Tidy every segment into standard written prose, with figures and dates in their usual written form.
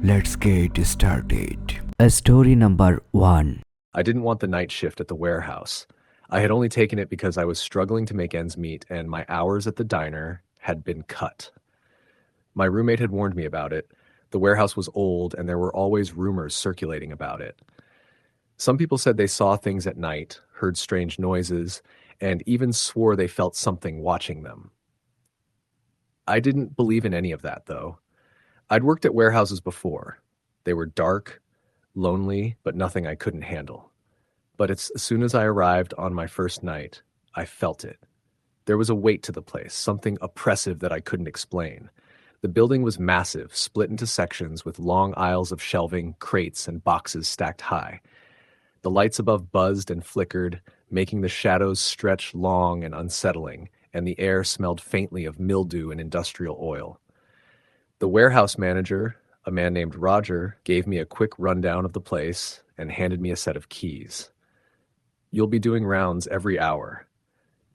Let's get started. Story number 1. I didn't want the night shift at the warehouse. I had only taken it because I was struggling to make ends meet and my hours at the diner had been cut. My roommate had warned me about it. The warehouse was old and there were always rumors circulating about it. Some people said they saw things at night, heard strange noises, and even swore they felt something watching them. I didn't believe in any of that, though. I'd worked at warehouses before. They were dark, lonely, but nothing I couldn't handle. But as soon as I arrived on my first night, I felt it. There was a weight to the place, something oppressive that I couldn't explain. The building was massive, split into sections with long aisles of shelving, crates, and boxes stacked high. The lights above buzzed and flickered, making the shadows stretch long and unsettling, and the air smelled faintly of mildew and industrial oil. The warehouse manager, a man named Roger, gave me a quick rundown of the place and handed me a set of keys. "You'll be doing rounds every hour.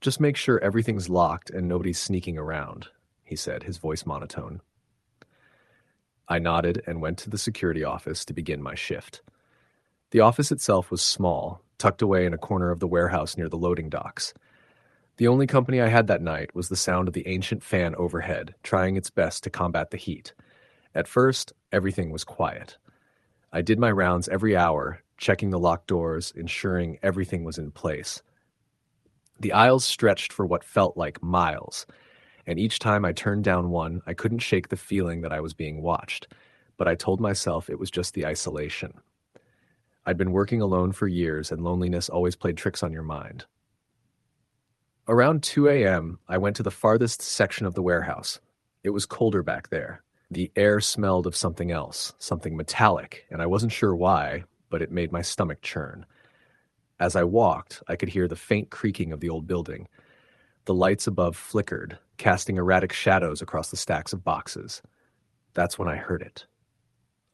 Just make sure everything's locked and nobody's sneaking around," he said, his voice monotone. I nodded and went to the security office to begin my shift. The office itself was small, tucked away in a corner of the warehouse near the loading docks. The only company I had that night was the sound of the ancient fan overhead, trying its best to combat the heat. At first, everything was quiet. I did my rounds every hour, checking the locked doors, ensuring everything was in place. The aisles stretched for what felt like miles, and each time I turned down one, I couldn't shake the feeling that I was being watched, but I told myself it was just the isolation. I'd been working alone for years, and loneliness always played tricks on your mind. Around 2 a.m., I went to the farthest section of the warehouse. It was colder back there. The air smelled of something else, something metallic, and I wasn't sure why, but it made my stomach churn. As I walked, I could hear the faint creaking of the old building. The lights above flickered, casting erratic shadows across the stacks of boxes. That's when I heard it.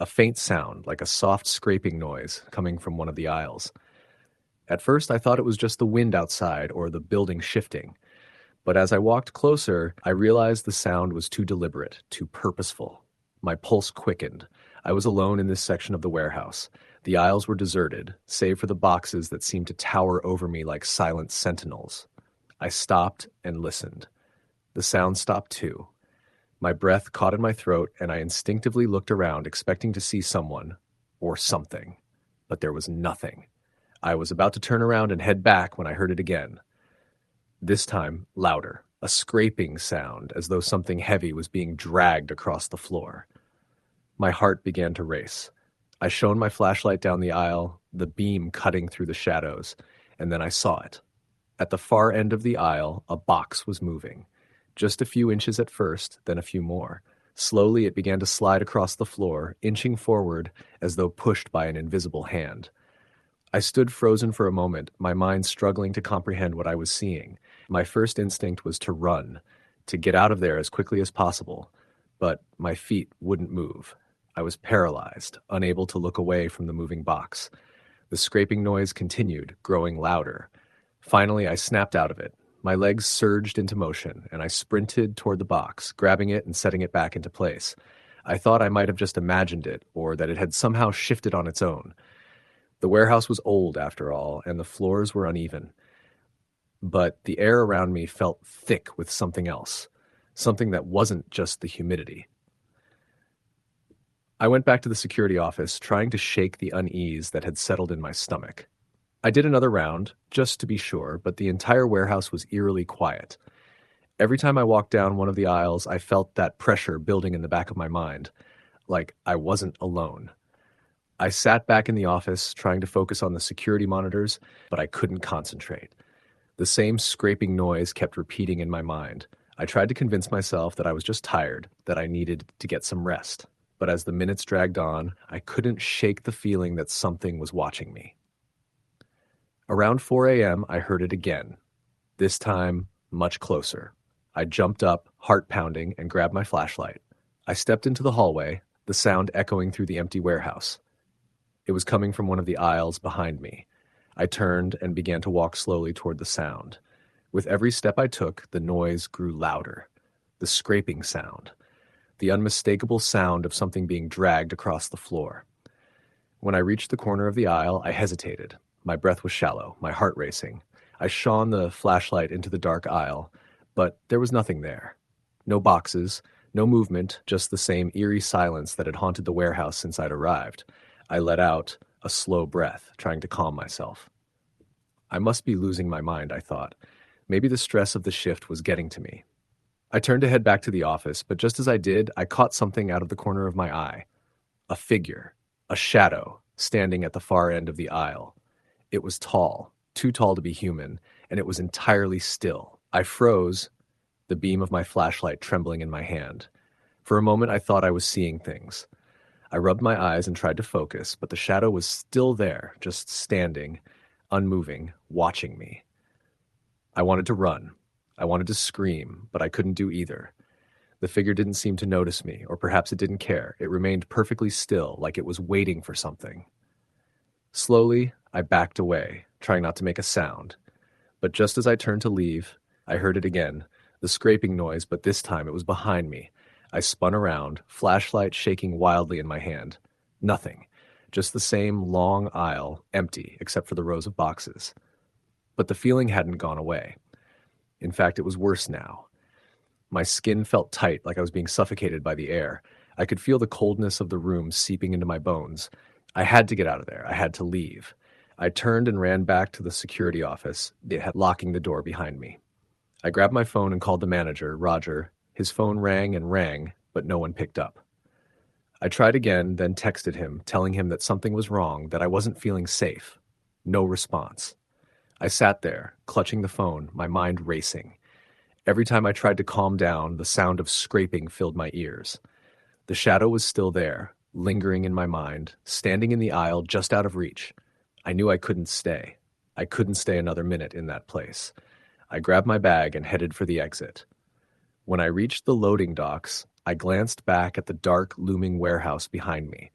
A faint sound, like a soft scraping noise, coming from one of the aisles. At first, I thought it was just the wind outside or the building shifting. But as I walked closer, I realized the sound was too deliberate, too purposeful. My pulse quickened. I was alone in this section of the warehouse. The aisles were deserted, save for the boxes that seemed to tower over me like silent sentinels. I stopped and listened. The sound stopped too. My breath caught in my throat, and I instinctively looked around, expecting to see someone or something. But there was nothing. I was about to turn around and head back when I heard it again. This time, louder, a scraping sound, as though something heavy was being dragged across the floor. My heart began to race. I shone my flashlight down the aisle, the beam cutting through the shadows, and then I saw it. At the far end of the aisle, a box was moving. Just a few inches at first, then a few more. Slowly, it began to slide across the floor, inching forward as though pushed by an invisible hand. I stood frozen for a moment, my mind struggling to comprehend what I was seeing. My first instinct was to run, to get out of there as quickly as possible. But my feet wouldn't move. I was paralyzed, unable to look away from the moving box. The scraping noise continued, growing louder. Finally, I snapped out of it. My legs surged into motion, and I sprinted toward the box, grabbing it and setting it back into place. I thought I might have just imagined it, or that it had somehow shifted on its own. The warehouse was old, after all, and the floors were uneven. But the air around me felt thick with something else, something that wasn't just the humidity. I went back to the security office, trying to shake the unease that had settled in my stomach. I did another round, just to be sure, but the entire warehouse was eerily quiet. Every time I walked down one of the aisles, I felt that pressure building in the back of my mind, like I wasn't alone. I sat back in the office, trying to focus on the security monitors, but I couldn't concentrate. The same scraping noise kept repeating in my mind. I tried to convince myself that I was just tired, that I needed to get some rest. But as the minutes dragged on, I couldn't shake the feeling that something was watching me. Around 4 a.m., I heard it again. This time, much closer. I jumped up, heart pounding, and grabbed my flashlight. I stepped into the hallway, the sound echoing through the empty warehouse. It was coming from one of the aisles behind me. I turned and began to walk slowly toward the sound. With every step I took, the noise grew louder. The scraping sound. the unmistakable sound of something being dragged across the floor. When I reached the corner of the aisle, I hesitated. My breath was shallow, my heart racing. I shone the flashlight into the dark aisle, but there was nothing there. No boxes, no movement, just the same eerie silence that had haunted the warehouse since I'd arrived. I let out a slow breath, trying to calm myself. I must be losing my mind, I thought. Maybe the stress of the shift was getting to me. I turned to head back to the office, but just as I did, I caught something out of the corner of my eye. A figure, a shadow, standing at the far end of the aisle. It was tall, too tall to be human, and it was entirely still. I froze, the beam of my flashlight trembling in my hand. For a moment, I thought I was seeing things. I rubbed my eyes and tried to focus, but the shadow was still there, just standing, unmoving, watching me. I wanted to run. I wanted to scream, but I couldn't do either. The figure didn't seem to notice me, or perhaps it didn't care. It remained perfectly still, like it was waiting for something. Slowly, I backed away, trying not to make a sound. But just as I turned to leave, I heard it again, the scraping noise, but this time it was behind me. I spun around, flashlight shaking wildly in my hand. Nothing. Just the same long aisle, empty, except for the rows of boxes. But the feeling hadn't gone away. In fact, it was worse now. My skin felt tight, like I was being suffocated by the air. I could feel the coldness of the room seeping into my bones. I had to get out of there. I had to leave. I turned and ran back to the security office, locking the door behind me. I grabbed my phone and called the manager, Roger. His phone rang and rang, but no one picked up. I tried again, then texted him, telling him that something was wrong, that I wasn't feeling safe. No response. I sat there, clutching the phone, my mind racing. Every time I tried to calm down, the sound of scraping filled my ears. The shadow was still there, lingering in my mind, standing in the aisle just out of reach. I knew I couldn't stay. I couldn't stay another minute in that place. I grabbed my bag and headed for the exit. When I reached the loading docks, I glanced back at the dark, looming warehouse behind me.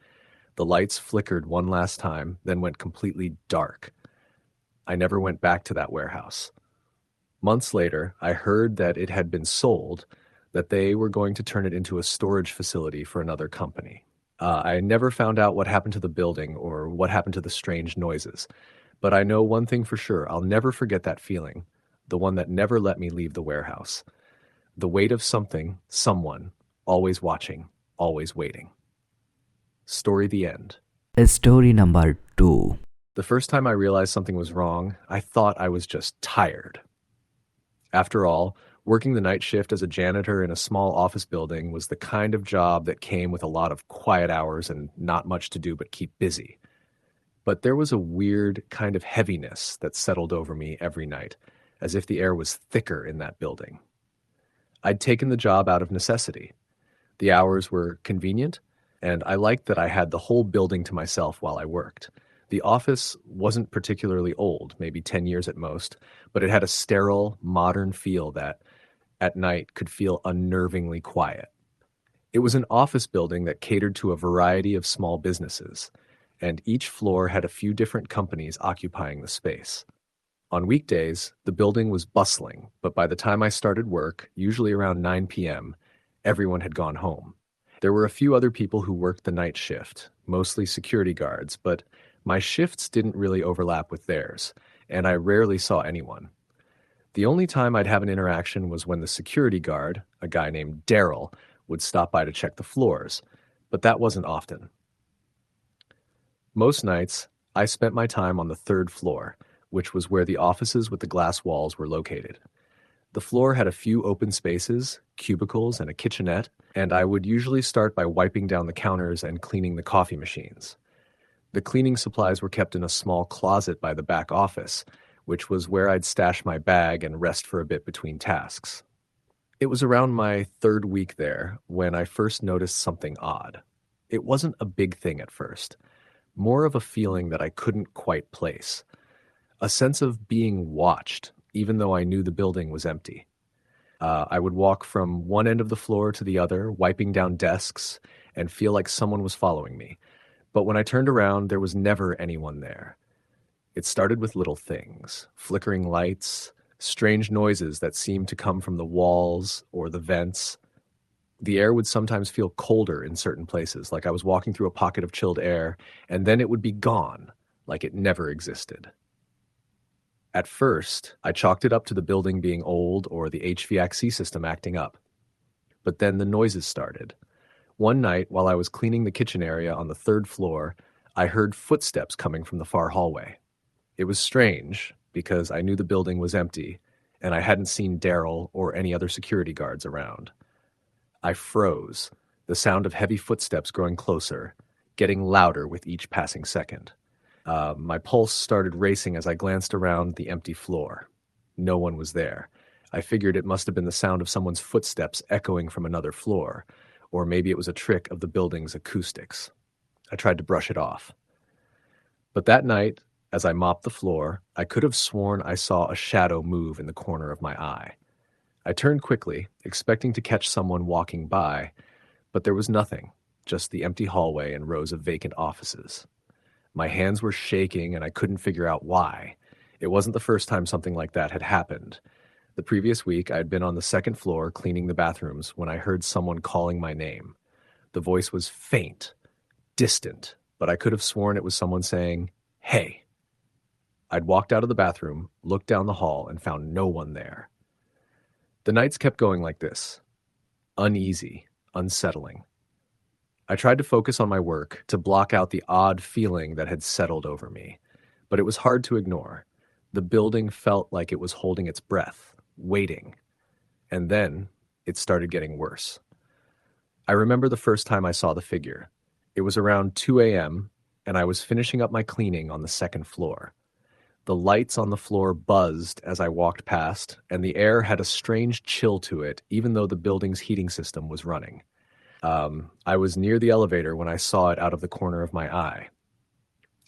The lights flickered one last time, then went completely dark. I never went back to that warehouse. Months later, I heard that it had been sold, that they were going to turn it into a storage facility for another company. I never found out what happened to the building or what happened to the strange noises. But I know one thing for sure, I'll never forget that feeling, the one that never let me leave the warehouse. The weight of something, someone, always watching, always waiting. Story the end. Story number 2. The first time I realized something was wrong, I thought I was just tired. After all, working the night shift as a janitor in a small office building was the kind of job that came with a lot of quiet hours and not much to do but keep busy. But there was a weird kind of heaviness that settled over me every night, as if the air was thicker in that building. I'd taken the job out of necessity. The hours were convenient, and I liked that I had the whole building to myself while I worked. The office wasn't particularly old, maybe 10 years at most, but it had a sterile, modern feel that, at night, could feel unnervingly quiet. It was an office building that catered to a variety of small businesses, and each floor had a few different companies occupying the space. On weekdays, the building was bustling, but by the time I started work, usually around 9 p.m., everyone had gone home. There were a few other people who worked the night shift, mostly security guards, but my shifts didn't really overlap with theirs, and I rarely saw anyone. The only time I'd have an interaction was when the security guard, a guy named Daryl, would stop by to check the floors, but that wasn't often. Most nights, I spent my time on the third floor, which was where the offices with the glass walls were located. The floor had a few open spaces, cubicles, and a kitchenette, and I would usually start by wiping down the counters and cleaning the coffee machines. The cleaning supplies were kept in a small closet by the back office, which was where I'd stash my bag and rest for a bit between tasks. It was around my third week there when I first noticed something odd. It wasn't a big thing at first, more of a feeling that I couldn't quite place. A sense of being watched, even though I knew the building was empty. I would walk from one end of the floor to the other, wiping down desks, and feel like someone was following me. But when I turned around, there was never anyone there. It started with little things, flickering lights, strange noises that seemed to come from the walls or the vents. The air would sometimes feel colder in certain places, like I was walking through a pocket of chilled air, and then it would be gone, like it never existed. At first, I chalked it up to the building being old or the HVAC system acting up. But then the noises started. One night, while I was cleaning the kitchen area on the third floor, I heard footsteps coming from the far hallway. It was strange, because I knew the building was empty, and I hadn't seen Daryl or any other security guards around. I froze, the sound of heavy footsteps growing closer, getting louder with each passing second. My pulse started racing as I glanced around the empty floor. No one was there. I figured it must have been the sound of someone's footsteps echoing from another floor, or maybe it was a trick of the building's acoustics. I tried to brush it off. But that night, as I mopped the floor, I could have sworn I saw a shadow move in the corner of my eye. I turned quickly, expecting to catch someone walking by, but there was nothing, just the empty hallway and rows of vacant offices. My hands were shaking and I couldn't figure out why. It wasn't the first time something like that had happened. The previous week, I had been on the second floor cleaning the bathrooms when I heard someone calling my name. The voice was faint, distant, but I could have sworn it was someone saying, "Hey." I'd walked out of the bathroom, looked down the hall, and found no one there. The nights kept going like this. Uneasy, unsettling. I tried to focus on my work, to block out the odd feeling that had settled over me, but it was hard to ignore. The building felt like it was holding its breath, waiting. And then it started getting worse. I remember the first time I saw the figure. It was around 2 a.m., and I was finishing up my cleaning on the second floor. The lights on the floor buzzed as I walked past, and the air had a strange chill to it, even though the building's heating system was running. I was near the elevator when I saw it out of the corner of my eye.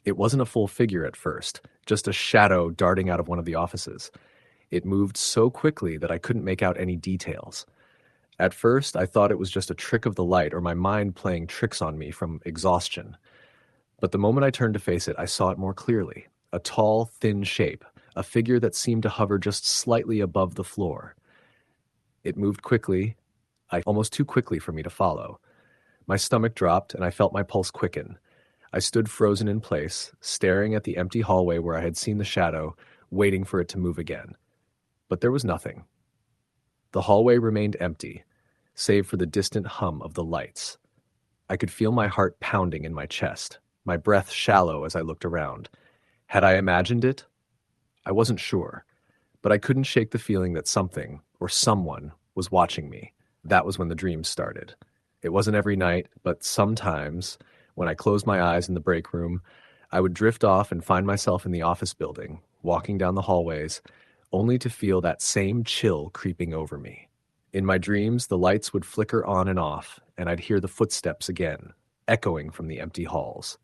It wasn't a full figure at first, just a shadow darting out of one of the offices. It moved so quickly that I couldn't make out any details. At first, I thought it was just a trick of the light or my mind playing tricks on me from exhaustion. But the moment I turned to face it, I saw it more clearly. A tall, thin shape, a figure that seemed to hover just slightly above the floor. It moved quickly, almost too quickly for me to follow. My stomach dropped and I felt my pulse quicken. I stood frozen in place, staring at the empty hallway where I had seen the shadow, waiting for it to move again. But there was nothing. The hallway remained empty, save for the distant hum of the lights. I could feel my heart pounding in my chest, my breath shallow as I looked around. Had I imagined it? I wasn't sure, but I couldn't shake the feeling that something, or someone, was watching me. That was when the dreams started. It wasn't every night, but sometimes, when I closed my eyes in the break room, I would drift off and find myself in the office building, walking down the hallways, only to feel that same chill creeping over me. In my dreams, the lights would flicker on and off, and I'd hear the footsteps again, echoing from the empty halls.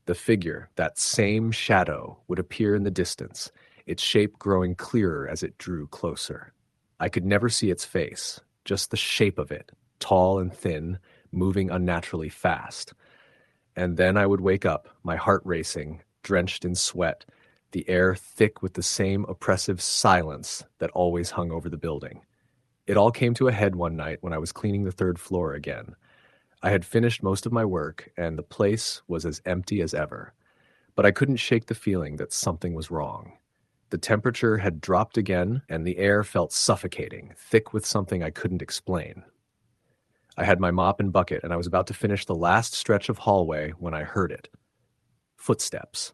The figure, that same shadow, would appear in the distance, its shape growing clearer as it drew closer. I could never see its face, just the shape of it, tall and thin, moving unnaturally fast. And then I would wake up, my heart racing, drenched in sweat, the air thick with the same oppressive silence that always hung over the building. It all came to a head one night when I was cleaning the third floor again. I had finished most of my work, and the place was as empty as ever. But I couldn't shake the feeling that something was wrong. The temperature had dropped again, and the air felt suffocating, thick with something I couldn't explain. I had my mop and bucket, and I was about to finish the last stretch of hallway when I heard it. Footsteps.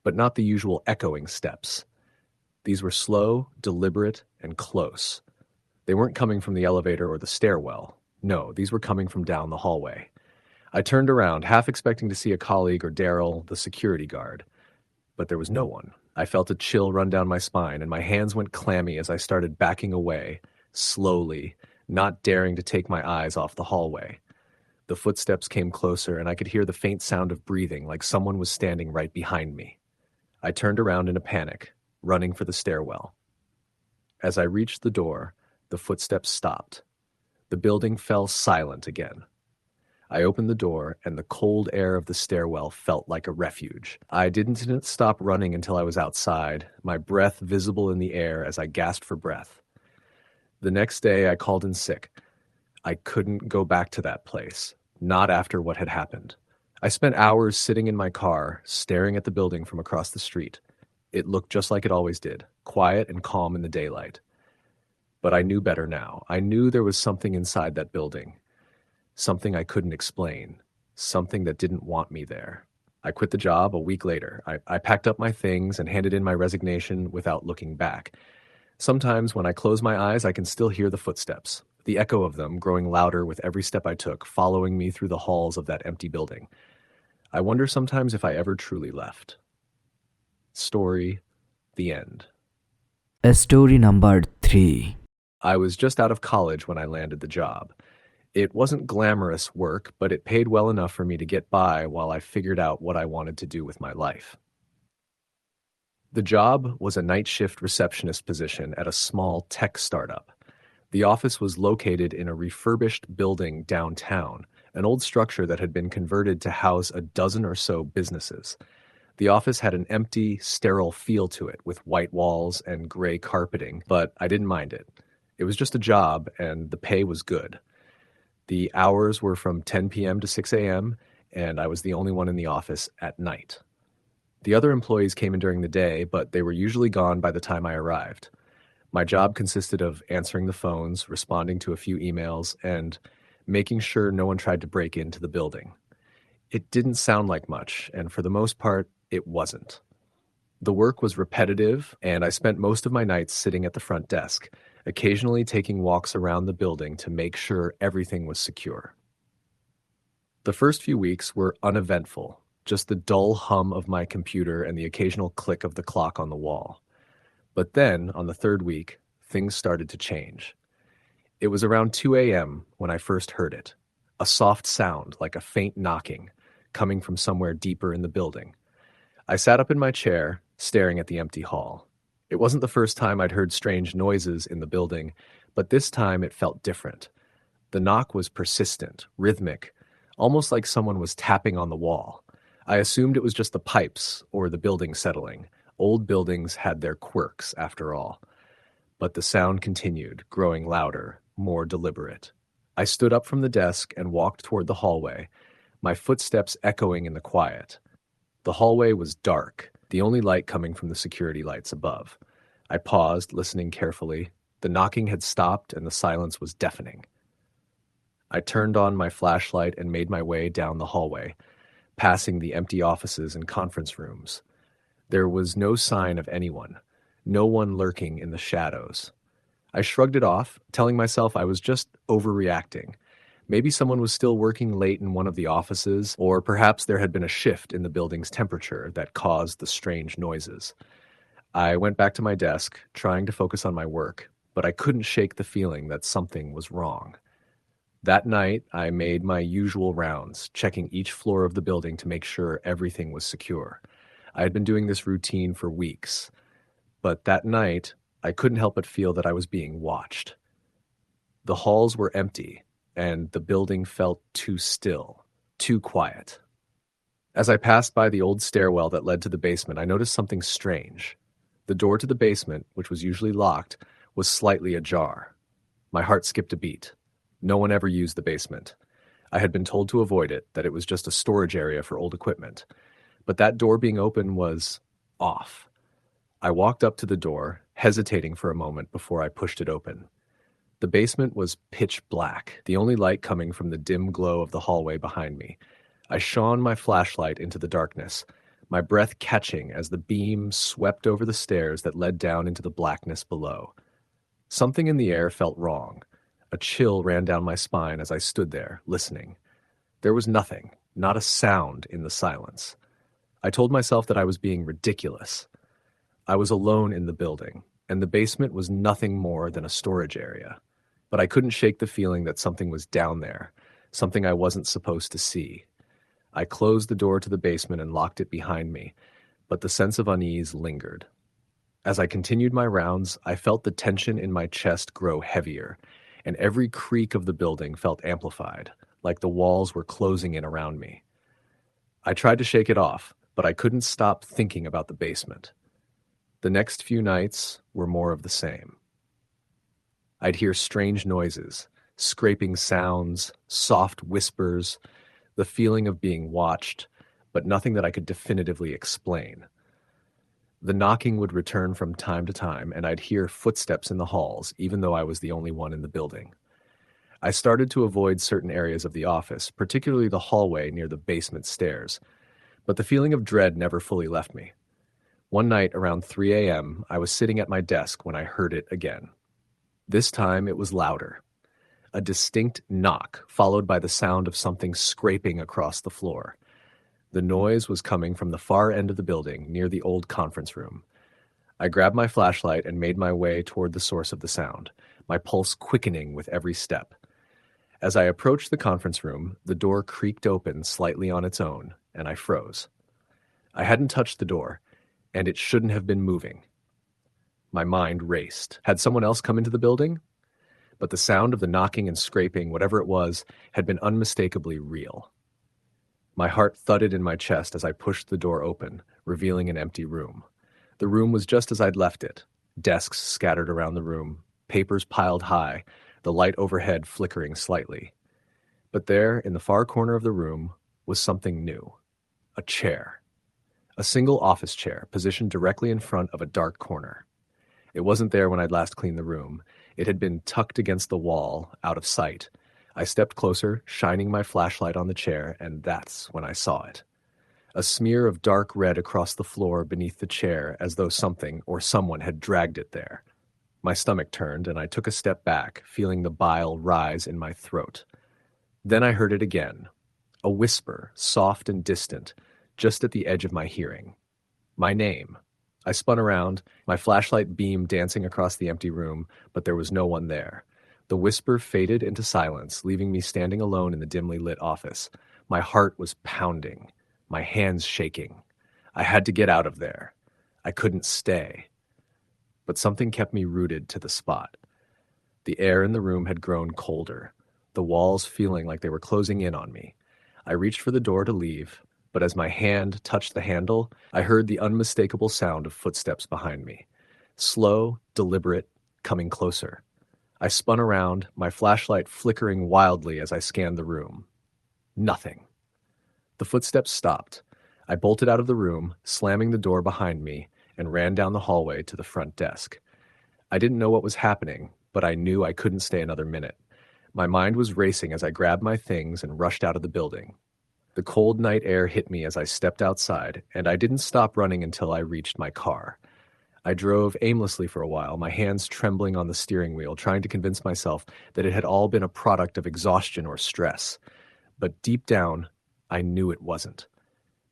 But not the usual echoing steps. These were slow, deliberate, and close. They weren't coming from the elevator or the stairwell. No, these were coming from down the hallway. I turned around, half expecting to see a colleague or Daryl, the security guard. But there was no one. I felt a chill run down my spine, and my hands went clammy as I started backing away, slowly, not daring to take my eyes off the hallway. The footsteps came closer, and I could hear the faint sound of breathing, like someone was standing right behind me. I turned around in a panic, running for the stairwell. As I reached the door, the footsteps stopped. The building fell silent again. I opened the door, and the cold air of the stairwell felt like a refuge. I didn't stop running until I was outside, my breath visible in the air as I gasped for breath. The next day, I called in sick. I couldn't go back to that place, not after what had happened. I spent hours sitting in my car, staring at the building from across the street. It looked just like it always did, quiet and calm in the daylight. But I knew better now. I knew there was something inside that building, something I couldn't explain, something that didn't want me there. I quit the job a week later. I packed up my things and handed in my resignation without looking back. Sometimes when I close my eyes, I can still hear the footsteps, the echo of them growing louder with every step I took, following me through the halls of that empty building. I wonder sometimes if I ever truly left. Story, the end. Story number 3. I was just out of college when I landed the job. It wasn't glamorous work, but it paid well enough for me to get by while I figured out what I wanted to do with my life. The job was a night shift receptionist position at a small tech startup. The office was located in a refurbished building downtown, an old structure that had been converted to house a dozen or so businesses. The office had an empty, sterile feel to it with white walls and gray carpeting, but I didn't mind it. It was just a job, and the pay was good. The hours were from 10 p.m. to 6 a.m., and I was the only one in the office at night. The other employees came in during the day, but they were usually gone by the time I arrived. My job consisted of answering the phones, responding to a few emails, and making sure no one tried to break into the building. It didn't sound like much, and for the most part, it wasn't. The work was repetitive, and I spent most of my nights sitting at the front desk, occasionally taking walks around the building to make sure everything was secure. The first few weeks were uneventful, just the dull hum of my computer and the occasional click of the clock on the wall. But then, on the third week, things started to change. It was around 2 a.m. when I first heard it, a soft sound like a faint knocking, coming from somewhere deeper in the building. I sat up in my chair, staring at the empty hall. It wasn't the first time I'd heard strange noises in the building, but this time it felt different. The knock was persistent, rhythmic, almost like someone was tapping on the wall. I assumed it was just the pipes or the building settling. Old buildings had their quirks, after all. But the sound continued, growing louder, more deliberate. I stood up from the desk and walked toward the hallway, my footsteps echoing in the quiet. The hallway was dark, the only light coming from the security lights above. I paused, listening carefully. The knocking had stopped and the silence was deafening. I turned on my flashlight and made my way down the hallway, passing the empty offices and conference rooms. There was no sign of anyone, no one lurking in the shadows. I shrugged it off, telling myself I was just overreacting. Maybe someone was still working late in one of the offices, or perhaps there had been a shift in the building's temperature that caused the strange noises. I went back to my desk, trying to focus on my work, but I couldn't shake the feeling that something was wrong. That night, I made my usual rounds, checking each floor of the building to make sure everything was secure. I had been doing this routine for weeks, but that night, I couldn't help but feel that I was being watched. The halls were empty, and the building felt too still, too quiet. As I passed by the old stairwell that led to the basement, I noticed something strange. The door to the basement, which was usually locked, was slightly ajar. My heart skipped a beat. No one ever used the basement. I had been told to avoid it, that it was just a storage area for old equipment. But that door being open was off. I walked up to the door, hesitating for a moment before I pushed it open. The basement was pitch black, the only light coming from the dim glow of the hallway behind me. I shone my flashlight into the darkness, my breath catching as the beam swept over the stairs that led down into the blackness below. Something in the air felt wrong. A chill ran down my spine as I stood there, listening. There was nothing, not a sound in the silence. I told myself that I was being ridiculous. I was alone in the building, and the basement was nothing more than a storage area. But I couldn't shake the feeling that something was down there, something I wasn't supposed to see. I closed the door to the basement and locked it behind me, but the sense of unease lingered. As I continued my rounds, I felt the tension in my chest grow heavier, and every creak of the building felt amplified, like the walls were closing in around me. I tried to shake it off, but I couldn't stop thinking about the basement. The next few nights were more of the same. I'd hear strange noises, Scraping sounds, soft whispers, the feeling of being watched, but nothing that I could definitively explain. The knocking would return from time to time, and I'd hear footsteps in the halls, even though I was the only one in the building. I started to avoid certain areas of the office, particularly the hallway near the basement stairs, but the feeling of dread never fully left me. One night around 3 a.m., I was sitting at my desk when I heard it again. This time it was louder. A distinct knock, followed by the sound of something scraping across the floor. The noise was coming from the far end of the building, near the old conference room. I grabbed my flashlight and made my way toward the source of the sound, my pulse quickening with every step. As I approached the conference room, the door creaked open slightly on its own, and I froze. I hadn't touched the door, and it shouldn't have been moving. My mind raced. Had someone else come into the building? But the sound of the knocking and scraping, whatever it was, had been unmistakably real. My heart thudded in my chest as I pushed the door open, revealing an empty room. The room was just as I'd left it. Desks scattered around the room, papers piled high, the light overhead flickering slightly. But there, in the far corner of the room, was something new. A chair. A single office chair, positioned directly in front of a dark corner. It wasn't there when I'd last cleaned the room. It had been tucked against the wall, out of sight. I stepped closer, shining my flashlight on the chair, and that's when I saw it. A smear of dark red across the floor beneath the chair, as though something or someone had dragged it there. My stomach turned, and I took a step back, feeling the bile rise in my throat. Then I heard it again. A whisper, soft and distant, just at the edge of my hearing. My name. I spun around, my flashlight beam dancing across the empty room, but there was no one there. The whisper faded into silence, leaving me standing alone in the dimly lit office. My heart was pounding, my hands shaking. I had to get out of there. I couldn't stay. But something kept me rooted to the spot. The air in the room had grown colder, the walls feeling like they were closing in on me. I reached for the door to leave, but as my hand touched the handle, I heard the unmistakable sound of footsteps behind me. Slow, deliberate, coming closer. I spun around, my flashlight flickering wildly as I scanned the room. Nothing. The footsteps stopped. I bolted out of the room, slamming the door behind me, and ran down the hallway to the front desk. I didn't know what was happening, but I knew I couldn't stay another minute. My mind was racing as I grabbed my things and rushed out of the building. The cold night air hit me as I stepped outside, and I didn't stop running until I reached my car. I drove aimlessly for a while, my hands trembling on the steering wheel, trying to convince myself that it had all been a product of exhaustion or stress. But deep down, I knew it wasn't.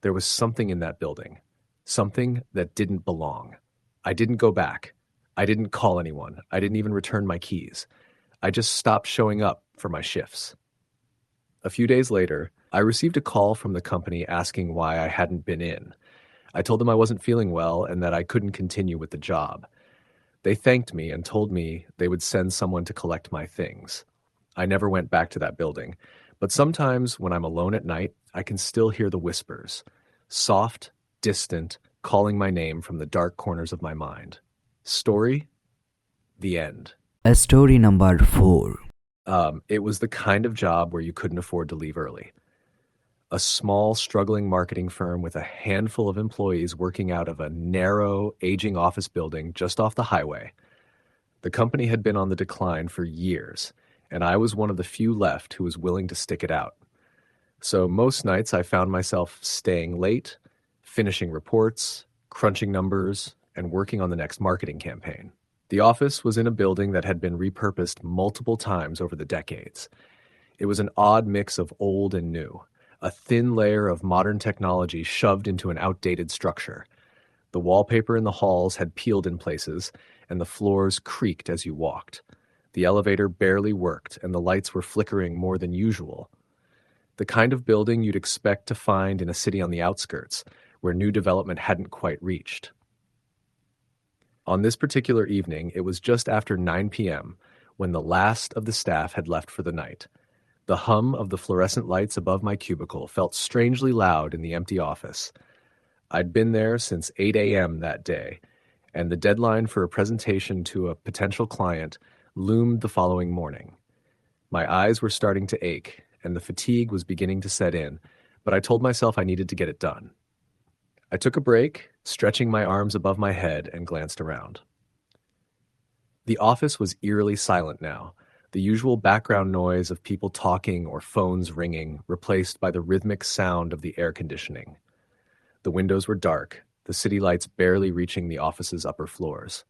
There was something in that building, something that didn't belong. I didn't go back. I didn't call anyone. I didn't even return my keys. I just stopped showing up for my shifts. A few days later, I received a call from the company asking why I hadn't been in. I told them I wasn't feeling well and that I couldn't continue with the job. They thanked me and told me they would send someone to collect my things. I never went back to that building, but sometimes when I'm alone at night, I can still hear the whispers, soft, distant, calling my name from the dark corners of my mind. Story? The end. Story number 4. It was the kind of job where you couldn't afford to leave early. A small, struggling marketing firm with a handful of employees working out of a narrow, aging office building just off the highway. The company had been on the decline for years, and I was one of the few left who was willing to stick it out. So most nights I found myself staying late, finishing reports, crunching numbers, and working on the next marketing campaign. The office was in a building that had been repurposed multiple times over the decades. It was an odd mix of old and new, a thin layer of modern technology shoved into an outdated structure. The wallpaper in the halls had peeled in places, and the floors creaked as you walked. The elevator barely worked, and the lights were flickering more than usual. The kind of building you'd expect to find in a city on the outskirts, where new development hadn't quite reached. On this particular evening, it was just after 9 p.m. when the last of the staff had left for the night. The hum of the fluorescent lights above my cubicle felt strangely loud in the empty office. I'd been there since 8 a.m. that day, and the deadline for a presentation to a potential client loomed the following morning. My eyes were starting to ache, and the fatigue was beginning to set in, but I told myself I needed to get it done. I took a break, stretching my arms above my head, and glanced around. The office was eerily silent now, the usual background noise of people talking or phones ringing replaced by the rhythmic sound of the air conditioning. The windows were dark, the city lights barely reaching the office's upper floors.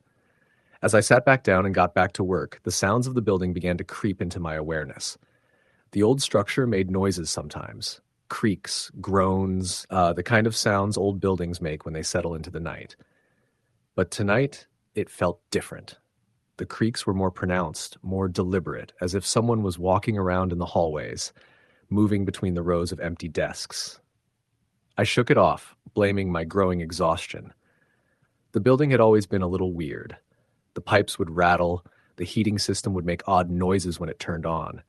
As I sat back down and got back to work, the sounds of the building began to creep into my awareness. The old structure made noises sometimes, creaks, groans, the kind of sounds old buildings make when they settle into the night. But tonight, it felt different. The creaks were more pronounced, more deliberate, as if someone was walking around in the hallways, moving between the rows of empty desks. I shook it off, blaming my growing exhaustion. The building had always been a little weird. The pipes would rattle, the heating system would make odd noises when it turned on.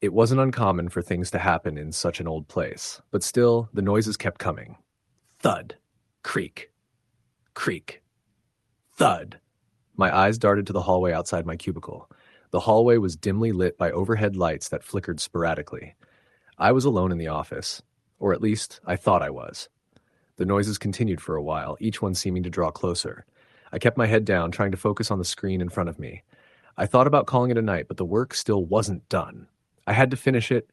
It wasn't uncommon for things to happen in such an old place, but still, the noises kept coming. Thud, creak, creak, thud. My eyes darted to the hallway outside my cubicle. The hallway was dimly lit by overhead lights that flickered sporadically. I was alone in the office, or at least I thought I was. The noises continued for a while, each one seeming to draw closer. I kept my head down, trying to focus on the screen in front of me. I thought about calling it a night, but the work still wasn't done. I had to finish it,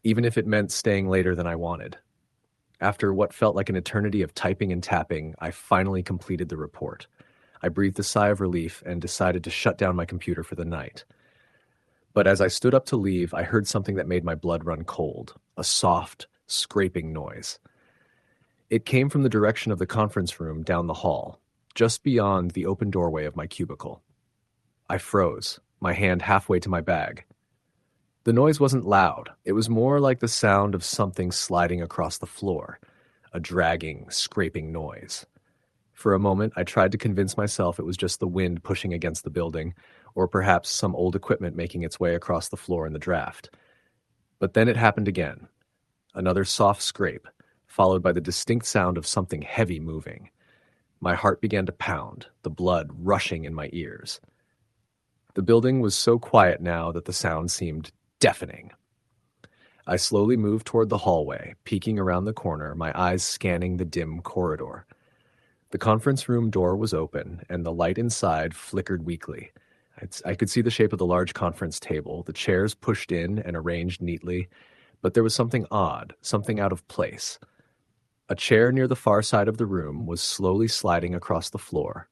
even if it meant staying later than I wanted. After what felt like an eternity of typing and tapping, I finally completed the report. I breathed a sigh of relief and decided to shut down my computer for the night. But as I stood up to leave, I heard something that made my blood run cold, a soft, scraping noise. It came from the direction of the conference room down the hall, just beyond the open doorway of my cubicle. I froze, my hand halfway to my bag. The noise wasn't loud. It was more like the sound of something sliding across the floor, a dragging, scraping noise. For a moment, I tried to convince myself it was just the wind pushing against the building, or perhaps some old equipment making its way across the floor in the draft. But then it happened again. Another soft scrape, followed by the distinct sound of something heavy moving. My heart began to pound, the blood rushing in my ears. The building was so quiet now that the sound seemed deafening. I slowly moved toward the hallway, peeking around the corner, my eyes scanning the dim corridor. The conference room door was open, and the light inside flickered weakly. I could see the shape of the large conference table, the chairs pushed in and arranged neatly, but there was something odd, something out of place. A chair near the far side of the room was slowly sliding across the floor.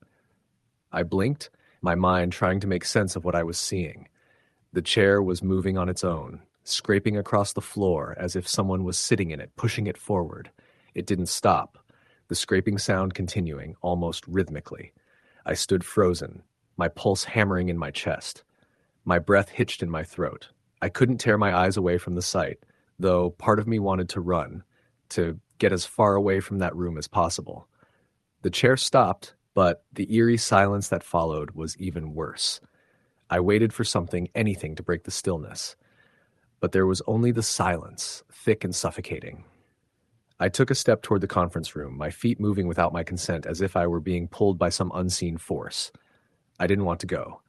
I blinked, my mind trying to make sense of what I was seeing. The chair was moving on its own, scraping across the floor as if someone was sitting in it, pushing it forward. It didn't stop, the scraping sound continuing, almost rhythmically. I stood frozen, my pulse hammering in my chest. My breath hitched in my throat. I couldn't tear my eyes away from the sight, though part of me wanted to run, to get as far away from that room as possible. The chair stopped, but the eerie silence that followed was even worse. I waited for something, anything, to break the stillness. But there was only the silence, thick and suffocating. I took a step toward the conference room, my feet moving without my consent as if I were being pulled by some unseen force. I didn't want to go.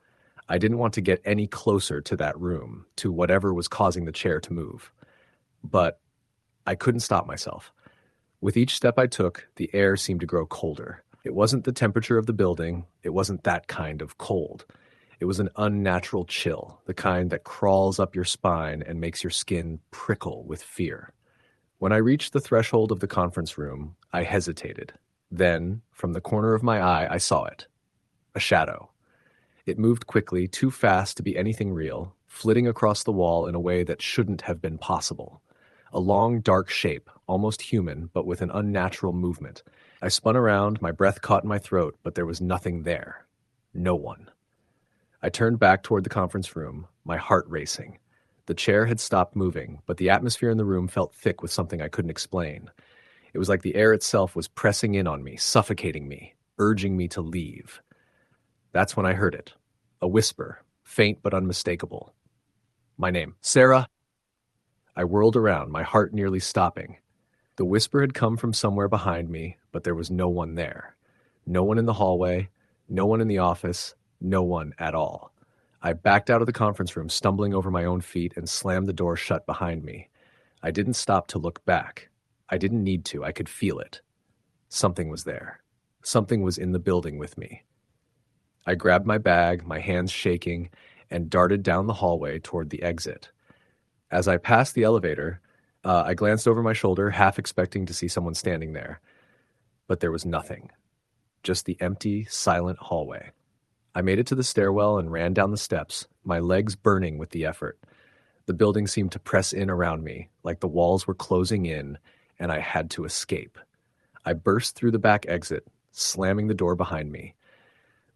I didn't want to get any closer to that room, to whatever was causing the chair to move. But I couldn't stop myself. With each step I took, the air seemed to grow colder. It wasn't the temperature of the building. It wasn't that kind of cold. It was an unnatural chill, the kind that crawls up your spine and makes your skin prickle with fear. When I reached the threshold of the conference room, I hesitated. Then, from the corner of my eye, I saw it. A shadow. It moved quickly, too fast to be anything real, flitting across the wall in a way that shouldn't have been possible. A long, dark shape, almost human, but with an unnatural movement. I spun around, my breath caught in my throat, but there was nothing there. No one. I turned back toward the conference room, my heart racing. The chair had stopped moving, but the atmosphere in the room felt thick with something I couldn't explain. It was like the air itself was pressing in on me, suffocating me, urging me to leave. That's when I heard it. A whisper, faint but unmistakable. My name, Sarah. I whirled around, my heart nearly stopping. The whisper had come from somewhere behind me, but there was no one there. No one in the hallway, no one in the office, no one at all. I backed out of the conference room, stumbling over my own feet, and slammed the door shut behind me. I didn't stop to look back. I didn't need to. I could feel it. Something was there. Something was in the building with me. I grabbed my bag, my hands shaking, and darted down the hallway toward the exit. As I passed the elevator, I glanced over my shoulder, half expecting to see someone standing there. But there was nothing. Just the empty, silent hallway. I made it to the stairwell and ran down the steps, my legs burning with the effort. The building seemed to press in around me, like the walls were closing in, and I had to escape. I burst through the back exit, slamming the door behind me.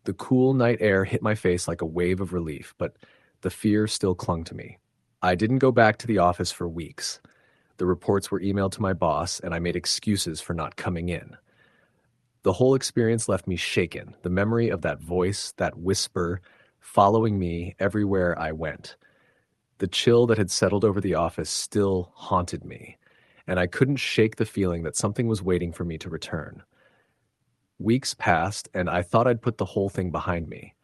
The cool night air hit my face like a wave of relief, but the fear still clung to me. I didn't go back to the office for weeks. The reports were emailed to my boss, and I made excuses for not coming in. The whole experience left me shaken, the memory of that voice, that whisper, following me everywhere I went. The chill that had settled over the office still haunted me, and I couldn't shake the feeling that something was waiting for me to return. Weeks passed, and I thought I'd put the whole thing behind me.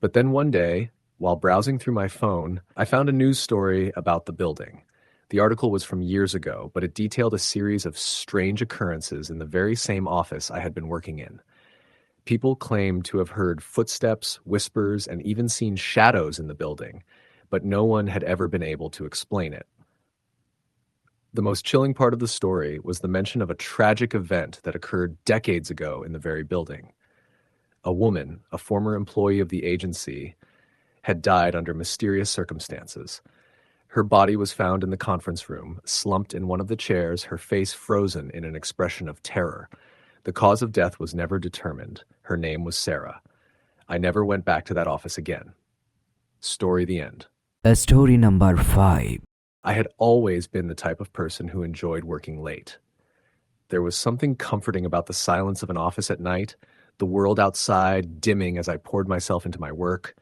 But then one day, while browsing through my phone, I found a news story about the building. The article was from years ago, but it detailed a series of strange occurrences in the very same office I had been working in. People claimed to have heard footsteps, whispers, and even seen shadows in the building, but no one had ever been able to explain it. The most chilling part of the story was the mention of a tragic event that occurred decades ago in the very building. A woman, a former employee of the agency, had died under mysterious circumstances. Her body was found in the conference room, slumped in one of the chairs, her face frozen in an expression of terror. The cause of death was never determined. Her name was Sarah. I never went back to that office again. Story the end. Story number 5. I had always been the type of person who enjoyed working late. There was something comforting about the silence of an office at night, the world outside dimming as I poured myself into my work,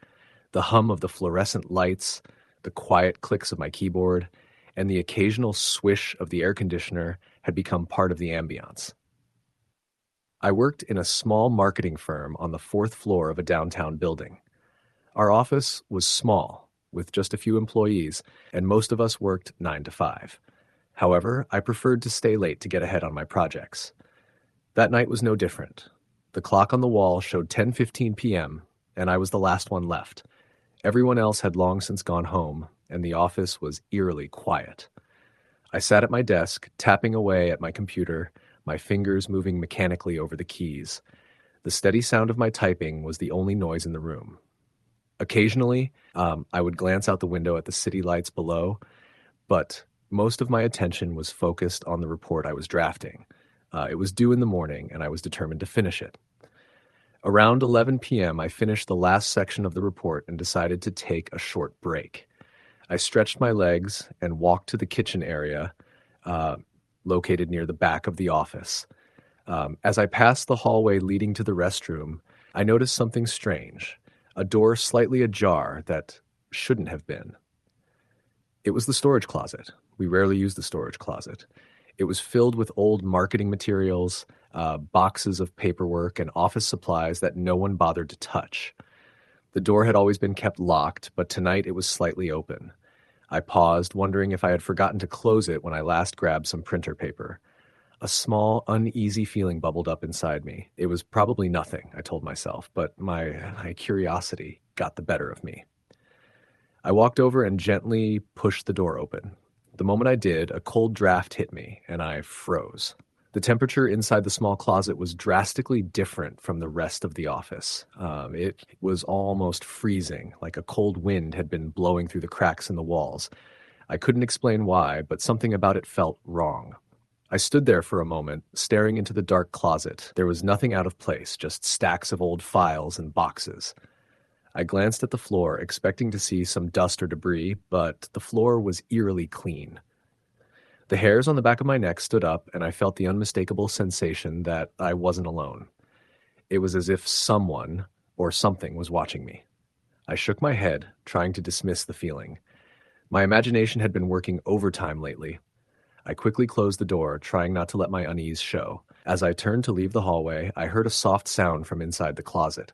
the hum of the fluorescent lights, the quiet clicks of my keyboard, and the occasional swish of the air conditioner had become part of the ambiance. I worked in a small marketing firm on the 4th floor of a downtown building. Our office was small, with just a few employees, and most of us worked 9 to 5. However, I preferred to stay late to get ahead on my projects. That night was no different. The clock on the wall showed 10:15 p.m., and I was the last one left. Everyone else had long since gone home, and the office was eerily quiet. I sat at my desk, tapping away at my computer, my fingers moving mechanically over the keys. The steady sound of my typing was the only noise in the room. Occasionally, I would glance out the window at the city lights below, but most of my attention was focused on the report I was drafting. It was due in the morning, and I was determined to finish it. Around 11 p.m., I finished the last section of the report and decided to take a short break. I stretched my legs and walked to the kitchen area, located near the back of the office. As I passed the hallway leading to the restroom, I noticed something strange, a door slightly ajar that shouldn't have been. It was the storage closet. We rarely use the storage closet. It was filled with old marketing materials, boxes of paperwork, and office supplies that no one bothered to touch. The door had always been kept locked, but tonight it was slightly open. I paused, wondering if I had forgotten to close it when I last grabbed some printer paper. A small, uneasy feeling bubbled up inside me. It was probably nothing, I told myself, but my curiosity got the better of me. I walked over and gently pushed the door open. The moment I did, a cold draft hit me, and I froze. The temperature inside the small closet was drastically different from the rest of the office. It was almost freezing, like a cold wind had been blowing through the cracks in the walls. I couldn't explain why, but something about it felt wrong. I stood there for a moment, staring into the dark closet. There was nothing out of place, just stacks of old files and boxes. I glanced at the floor, expecting to see some dust or debris, but the floor was eerily clean. The hairs on the back of my neck stood up, and I felt the unmistakable sensation that I wasn't alone. It was as if someone or something was watching me. I shook my head, trying to dismiss the feeling. My imagination had been working overtime lately. I quickly closed the door, trying not to let my unease show. As I turned to leave the hallway, I heard a soft sound from inside the closet.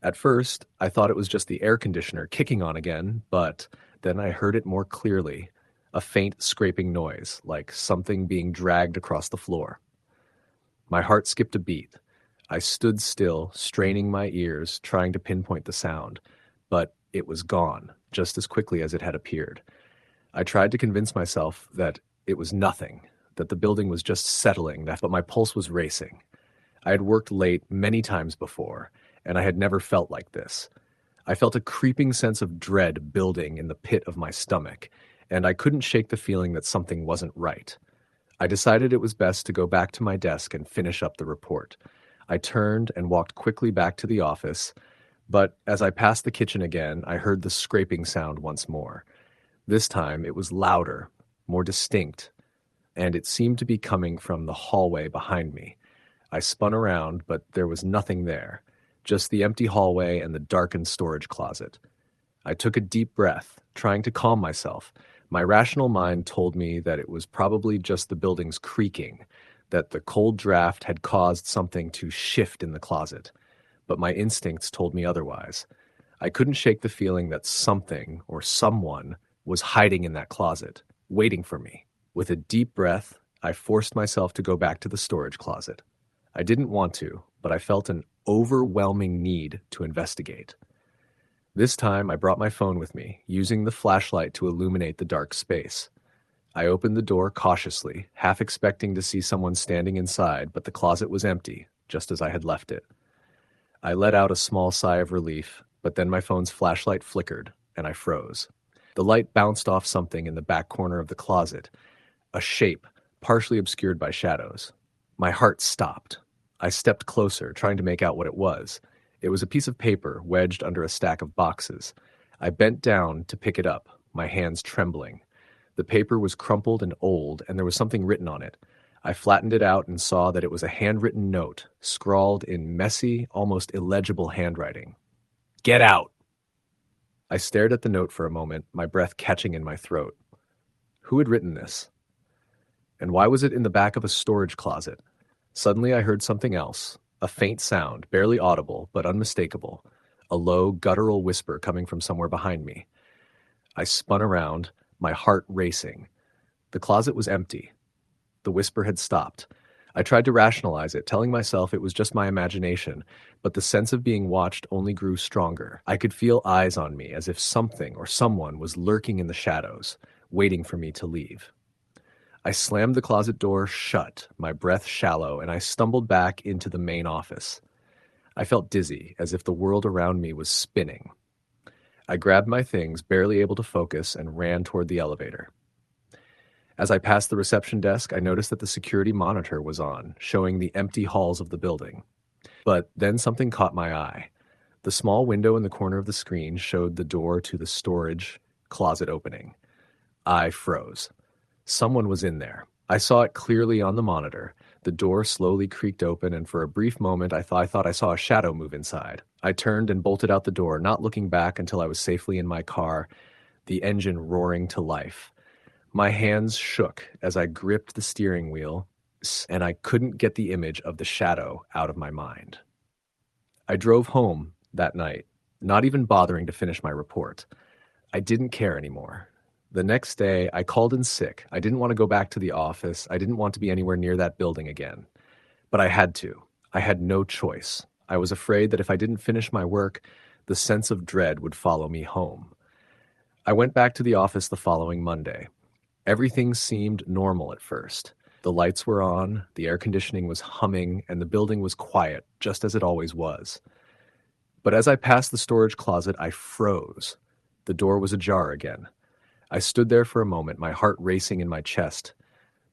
At first, I thought it was just the air conditioner kicking on again, but then I heard it more clearly, a faint scraping noise, like something being dragged across the floor. My heart skipped a beat. I stood still, straining my ears, trying to pinpoint the sound, but it was gone, just as quickly as it had appeared. I tried to convince myself that it was nothing, that the building was just settling, but my pulse was racing. I had worked late many times before, and I had never felt like this. I felt a creeping sense of dread building in the pit of my stomach, and I couldn't shake the feeling that something wasn't right. I decided it was best to go back to my desk and finish up the report. I turned and walked quickly back to the office, but as I passed the kitchen again, I heard the scraping sound once more. This time it was louder, more distinct, and it seemed to be coming from the hallway behind me. I spun around, but there was nothing there, just the empty hallway and the darkened storage closet. I took a deep breath, trying to calm myself. My rational mind told me that it was probably just the building's creaking, that the cold draft had caused something to shift in the closet. But my instincts told me otherwise. I couldn't shake the feeling that something or someone was hiding in that closet, waiting for me. With a deep breath, I forced myself to go back to the storage closet. I didn't want to, but I felt an overwhelming need to investigate. This time, I brought my phone with me, using the flashlight to illuminate the dark space. I opened the door cautiously, half expecting to see someone standing inside, but the closet was empty, just as I had left it. I let out a small sigh of relief, but then my phone's flashlight flickered, and I froze. The light bounced off something in the back corner of the closet, a shape, partially obscured by shadows. My heart stopped. I stepped closer, trying to make out what it was. It was a piece of paper wedged under a stack of boxes. I bent down to pick it up, my hands trembling. The paper was crumpled and old, and there was something written on it. I flattened it out and saw that it was a handwritten note, scrawled in messy, almost illegible handwriting. "Get out!" I stared at the note for a moment, my breath catching in my throat. Who had written this? And why was it in the back of a storage closet? Suddenly I heard something else, a faint sound, barely audible, but unmistakable, a low, guttural whisper coming from somewhere behind me. I spun around, my heart racing. The closet was empty. The whisper had stopped. I tried to rationalize it, telling myself it was just my imagination, but the sense of being watched only grew stronger. I could feel eyes on me, as if something or someone was lurking in the shadows, waiting for me to leave. I slammed the closet door shut, my breath shallow, and I stumbled back into the main office. I felt dizzy, as if the world around me was spinning. I grabbed my things, barely able to focus, and ran toward the elevator. As I passed the reception desk, I noticed that the security monitor was on, showing the empty halls of the building. But then something caught my eye. The small window in the corner of the screen showed the door to the storage closet opening. I froze. Someone was in there. I saw it clearly on the monitor. The door slowly creaked open, and for a brief moment I thought I saw a shadow move inside. I turned and bolted out the door, not looking back until I was safely in my car, the engine roaring to life. My hands shook as I gripped the steering wheel, and I couldn't get the image of the shadow out of my mind. I drove home that night, not even bothering to finish my report. I didn't care anymore. The next day, I called in sick. I didn't want to go back to the office. I didn't want to be anywhere near that building again. But I had to. I had no choice. I was afraid that if I didn't finish my work, the sense of dread would follow me home. I went back to the office the following Monday. Everything seemed normal at first. The lights were on, the air conditioning was humming, and the building was quiet, just as it always was. But as I passed the storage closet, I froze. The door was ajar again. I stood there for a moment, my heart racing in my chest.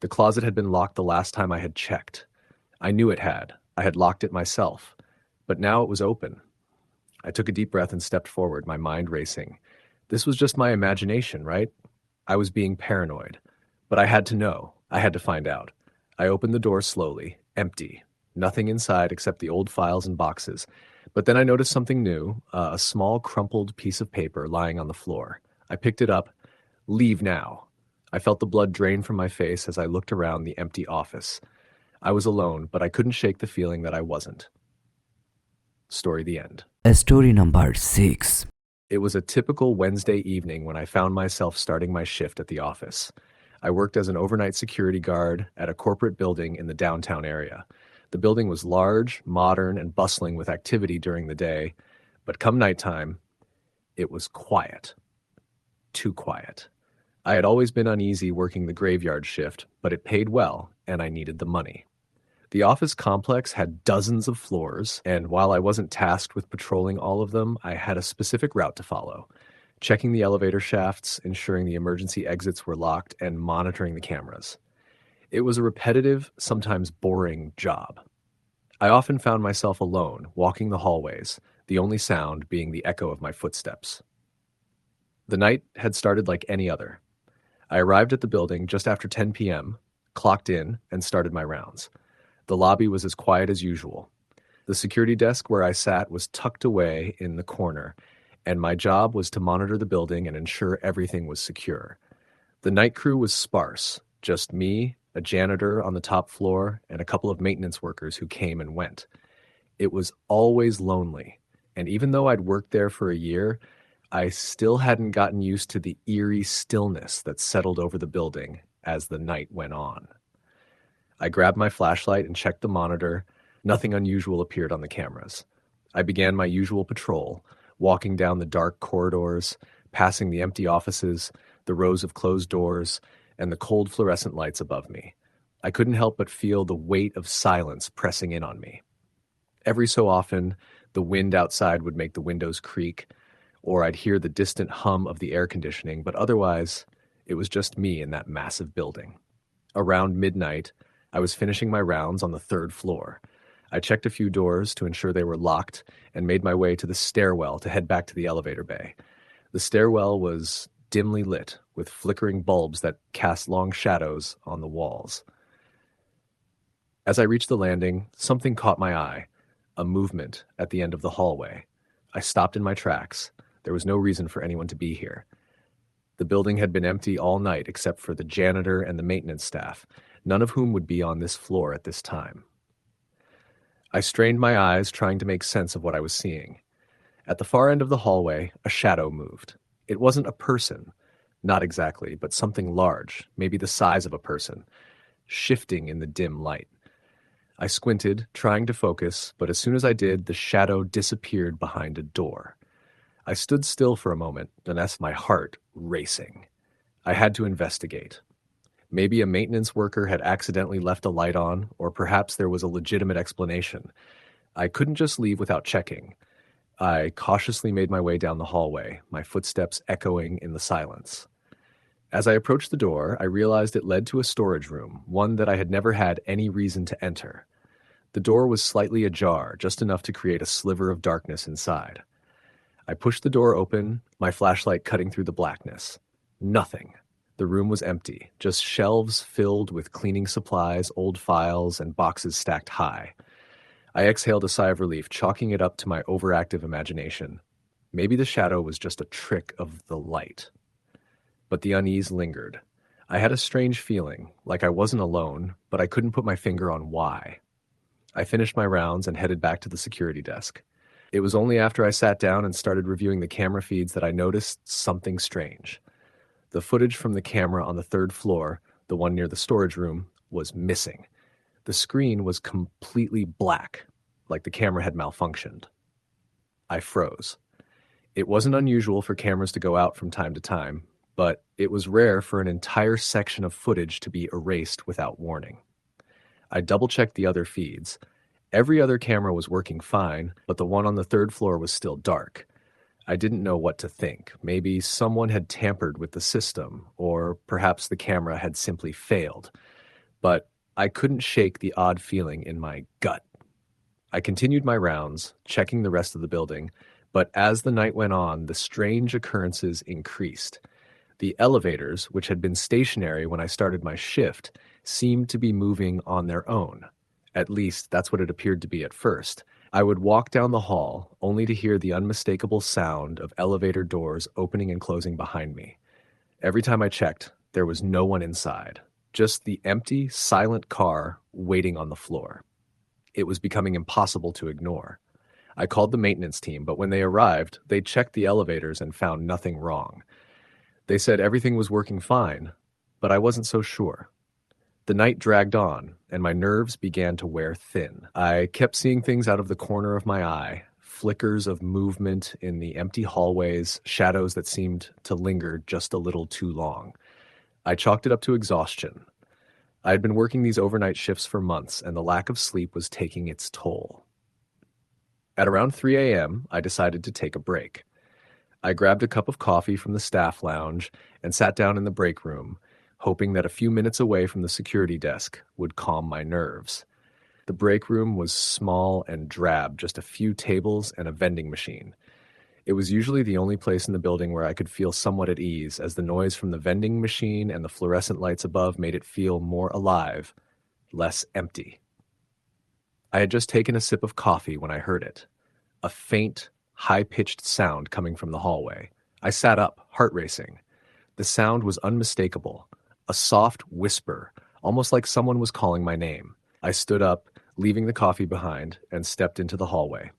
The closet had been locked the last time I had checked. I knew it had. I had locked it myself. But now it was open. I took a deep breath and stepped forward, my mind racing. This was just my imagination, right? I was being paranoid. But I had to know. I had to find out. I opened the door slowly, empty. Nothing inside except the old files and boxes. But then I noticed something new, a small crumpled piece of paper lying on the floor. I picked it up. "Leave now." I felt the blood drain from my face as I looked around the empty office. I was alone, but I couldn't shake the feeling that I wasn't. Story the end. Story number 6. It was a typical Wednesday evening when I found myself starting my shift at the office. I worked as an overnight security guard at a corporate building in the downtown area. The building was large, modern, and bustling with activity during the day, but come nighttime, it was quiet. Too quiet. I had always been uneasy working the graveyard shift, but it paid well, and I needed the money. The office complex had dozens of floors, and while I wasn't tasked with patrolling all of them, I had a specific route to follow, checking the elevator shafts, ensuring the emergency exits were locked, and monitoring the cameras. It was a repetitive, sometimes boring job. I often found myself alone, walking the hallways, the only sound being the echo of my footsteps. The night had started like any other. I arrived at the building just after 10 p.m., clocked in, and started my rounds. The lobby was as quiet as usual. The security desk where I sat was tucked away in the corner, and my job was to monitor the building and ensure everything was secure. The night crew was sparse, just me, a janitor on the top floor, and a couple of maintenance workers who came and went. It was always lonely, and even though I'd worked there for a year, I still hadn't gotten used to the eerie stillness that settled over the building as the night went on. I grabbed my flashlight and checked the monitor. Nothing unusual appeared on the cameras. I began my usual patrol, walking down the dark corridors, passing the empty offices, the rows of closed doors, and the cold fluorescent lights above me. I couldn't help but feel the weight of silence pressing in on me. Every so often, the wind outside would make the windows creak, or I'd hear the distant hum of the air conditioning, but otherwise, it was just me in that massive building. Around midnight, I was finishing my rounds on the third floor. I checked a few doors to ensure they were locked and made my way to the stairwell to head back to the elevator bay. The stairwell was dimly lit with flickering bulbs that cast long shadows on the walls. As I reached the landing, something caught my eye, a movement at the end of the hallway. I stopped in my tracks. There was no reason for anyone to be here. The building had been empty all night except for the janitor and the maintenance staff, none of whom would be on this floor at this time. I strained my eyes, trying to make sense of what I was seeing. At the far end of the hallway, a shadow moved. It wasn't a person, not exactly, but something large, maybe the size of a person, shifting in the dim light. I squinted, trying to focus, but as soon as I did, the shadow disappeared behind a door. I stood still for a moment, and that's my heart racing. I had to investigate. Maybe a maintenance worker had accidentally left a light on, or perhaps there was a legitimate explanation. I couldn't just leave without checking. I cautiously made my way down the hallway, my footsteps echoing in the silence. As I approached the door, I realized it led to a storage room, one that I had never had any reason to enter. The door was slightly ajar, just enough to create a sliver of darkness inside. I pushed the door open, my flashlight cutting through the blackness. Nothing. The room was empty, just shelves filled with cleaning supplies, old files, and boxes stacked high. I exhaled a sigh of relief, chalking it up to my overactive imagination. Maybe the shadow was just a trick of the light. But the unease lingered. I had a strange feeling, like I wasn't alone, but I couldn't put my finger on why. I finished my rounds and headed back to the security desk. It was only after I sat down and started reviewing the camera feeds that I noticed something strange. The footage from the camera on the third floor, the one near the storage room, was missing. The screen was completely black, like the camera had malfunctioned. I froze. It wasn't unusual for cameras to go out from time to time, but it was rare for an entire section of footage to be erased without warning. I double-checked the other feeds. Every other camera was working fine, but the one on the third floor was still dark. I didn't know what to think. Maybe someone had tampered with the system, or perhaps the camera had simply failed. But I couldn't shake the odd feeling in my gut. I continued my rounds, checking the rest of the building, but as the night went on, the strange occurrences increased. The elevators, which had been stationary when I started my shift, seemed to be moving on their own. At least, that's what it appeared to be at first. I would walk down the hall, only to hear the unmistakable sound of elevator doors opening and closing behind me. Every time I checked, there was no one inside, just the empty, silent car waiting on the floor. It was becoming impossible to ignore. I called the maintenance team, but when they arrived, they checked the elevators and found nothing wrong. They said everything was working fine, but I wasn't so sure. The night dragged on, and my nerves began to wear thin. I kept seeing things out of the corner of my eye, flickers of movement in the empty hallways, shadows that seemed to linger just a little too long. I chalked it up to exhaustion. I had been working these overnight shifts for months, and the lack of sleep was taking its toll. At around 3 a.m., I decided to take a break. I grabbed a cup of coffee from the staff lounge and sat down in the break room, hoping that a few minutes away from the security desk would calm my nerves. The break room was small and drab, just a few tables and a vending machine. It was usually the only place in the building where I could feel somewhat at ease, as the noise from the vending machine and the fluorescent lights above made it feel more alive, less empty. I had just taken a sip of coffee when I heard it. A faint, high-pitched sound coming from the hallway. I sat up, heart racing. The sound was unmistakable, a soft whisper, almost like someone was calling my name. I stood up, leaving the coffee behind, and stepped into the hallway.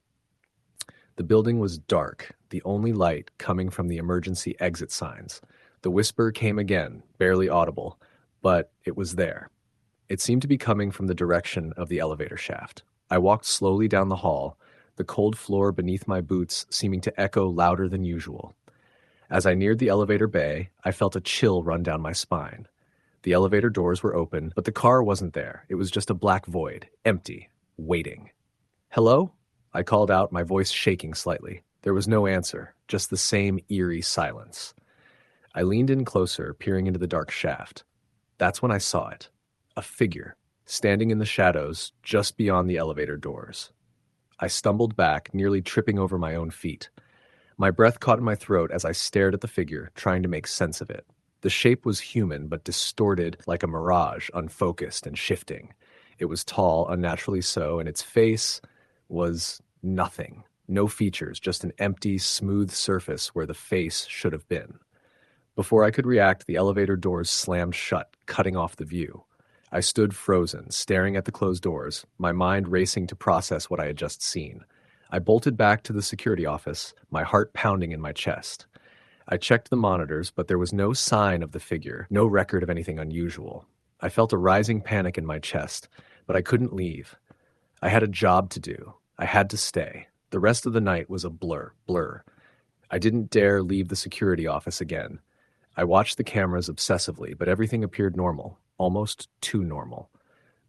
The building was dark, the only light coming from the emergency exit signs. The whisper came again, barely audible, but it was there. It seemed to be coming from the direction of the elevator shaft. I walked slowly down the hall, the cold floor beneath my boots seeming to echo louder than usual. As I neared the elevator bay, I felt a chill run down my spine. The elevator doors were open, but the car wasn't there. It was just a black void, empty, waiting. "Hello?" I called out, my voice shaking slightly. There was no answer, just the same eerie silence. I leaned in closer, peering into the dark shaft. That's when I saw it. A figure, standing in the shadows just beyond the elevator doors. I stumbled back, nearly tripping over my own feet. My breath caught in my throat as I stared at the figure, trying to make sense of it. The shape was human, but distorted like a mirage, unfocused and shifting. It was tall, unnaturally so, and its face was nothing. No features, just an empty, smooth surface where the face should have been. Before I could react, the elevator doors slammed shut, cutting off the view. I stood frozen, staring at the closed doors, my mind racing to process what I had just seen. I bolted back to the security office, my heart pounding in my chest. I checked the monitors, but there was no sign of the figure, no record of anything unusual. I felt a rising panic in my chest, but I couldn't leave. I had a job to do. I had to stay. The rest of the night was a blur. I didn't dare leave the security office again. I watched the cameras obsessively, but everything appeared normal, almost too normal.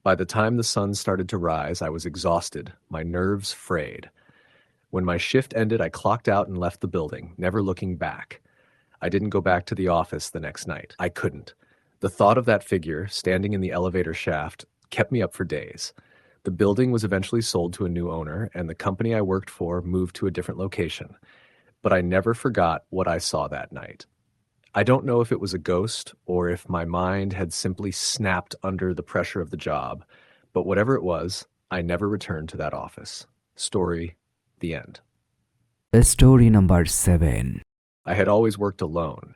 By the time the sun started to rise, I was exhausted, my nerves frayed. When my shift ended, I clocked out and left the building, never looking back. I didn't go back to the office the next night. I couldn't. The thought of that figure, standing in the elevator shaft, kept me up for days. The building was eventually sold to a new owner, and the company I worked for moved to a different location. But I never forgot what I saw that night. I don't know if it was a ghost or if my mind had simply snapped under the pressure of the job, but whatever it was, I never returned to that office. Story, the end. Story number 7. I had always worked alone.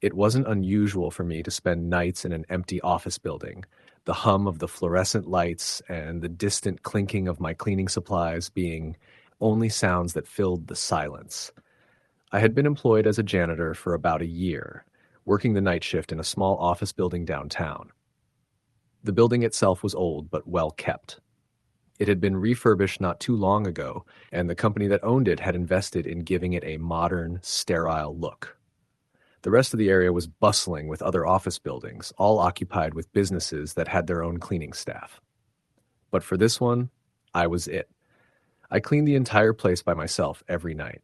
It wasn't unusual for me to spend nights in an empty office building, the hum of the fluorescent lights and the distant clinking of my cleaning supplies being only sounds that filled the silence. I had been employed as a janitor for about a year, working the night shift in a small office building downtown. The building itself was old but well kept. It had been refurbished not too long ago, and the company that owned it had invested in giving it a modern, sterile look. The rest of the area was bustling with other office buildings, all occupied with businesses that had their own cleaning staff. But for this one, I was it. I cleaned the entire place by myself every night.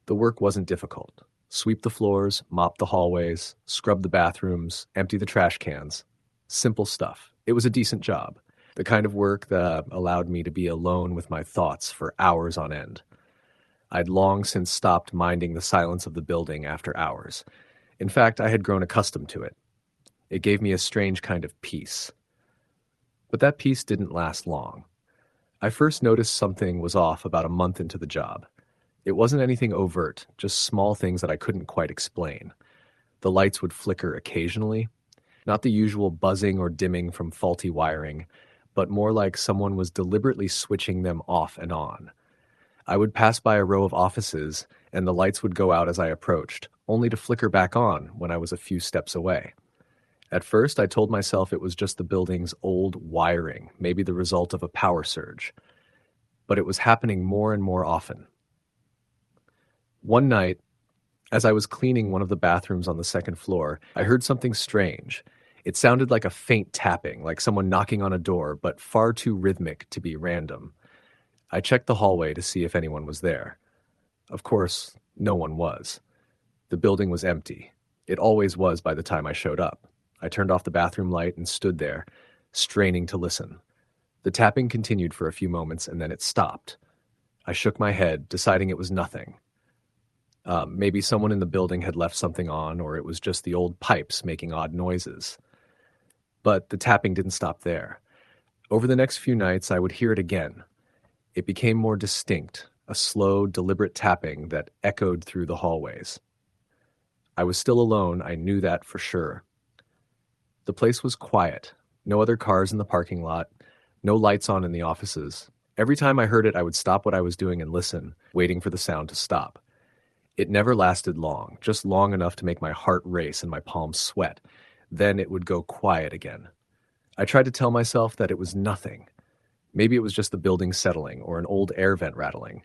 The work wasn't difficult. Sweep the floors, mop the hallways, scrub the bathrooms, empty the trash cans. Simple stuff. It was a decent job. The kind of work that allowed me to be alone with my thoughts for hours on end. I'd long since stopped minding the silence of the building after hours. In fact, I had grown accustomed to it. It gave me a strange kind of peace. But that peace didn't last long. I first noticed something was off about a month into the job. It wasn't anything overt, just small things that I couldn't quite explain. The lights would flicker occasionally, not the usual buzzing or dimming from faulty wiring, but more like someone was deliberately switching them off and on. I would pass by a row of offices, and the lights would go out as I approached, only to flicker back on when I was a few steps away. At first, I told myself it was just the building's old wiring, maybe the result of a power surge. But it was happening more and more often. One night, as I was cleaning one of the bathrooms on the second floor, I heard something strange. It sounded like a faint tapping, like someone knocking on a door, but far too rhythmic to be random. I checked the hallway to see if anyone was there. Of course, no one was. The building was empty. It always was by the time I showed up. I turned off the bathroom light and stood there, straining to listen. The tapping continued for a few moments and then it stopped. I shook my head, deciding it was nothing. Maybe someone in the building had left something on, or it was just the old pipes making odd noises. But the tapping didn't stop there. Over the next few nights, I would hear it again. It became more distinct, a slow, deliberate tapping that echoed through the hallways. I was still alone, I knew that for sure. The place was quiet. No other cars in the parking lot, no lights on in the offices. Every time I heard it, I would stop what I was doing and listen, waiting for the sound to stop. It never lasted long, just long enough to make my heart race and my palms sweat. Then it would go quiet again. I tried to tell myself that it was nothing. Maybe it was just the building settling or an old air vent rattling.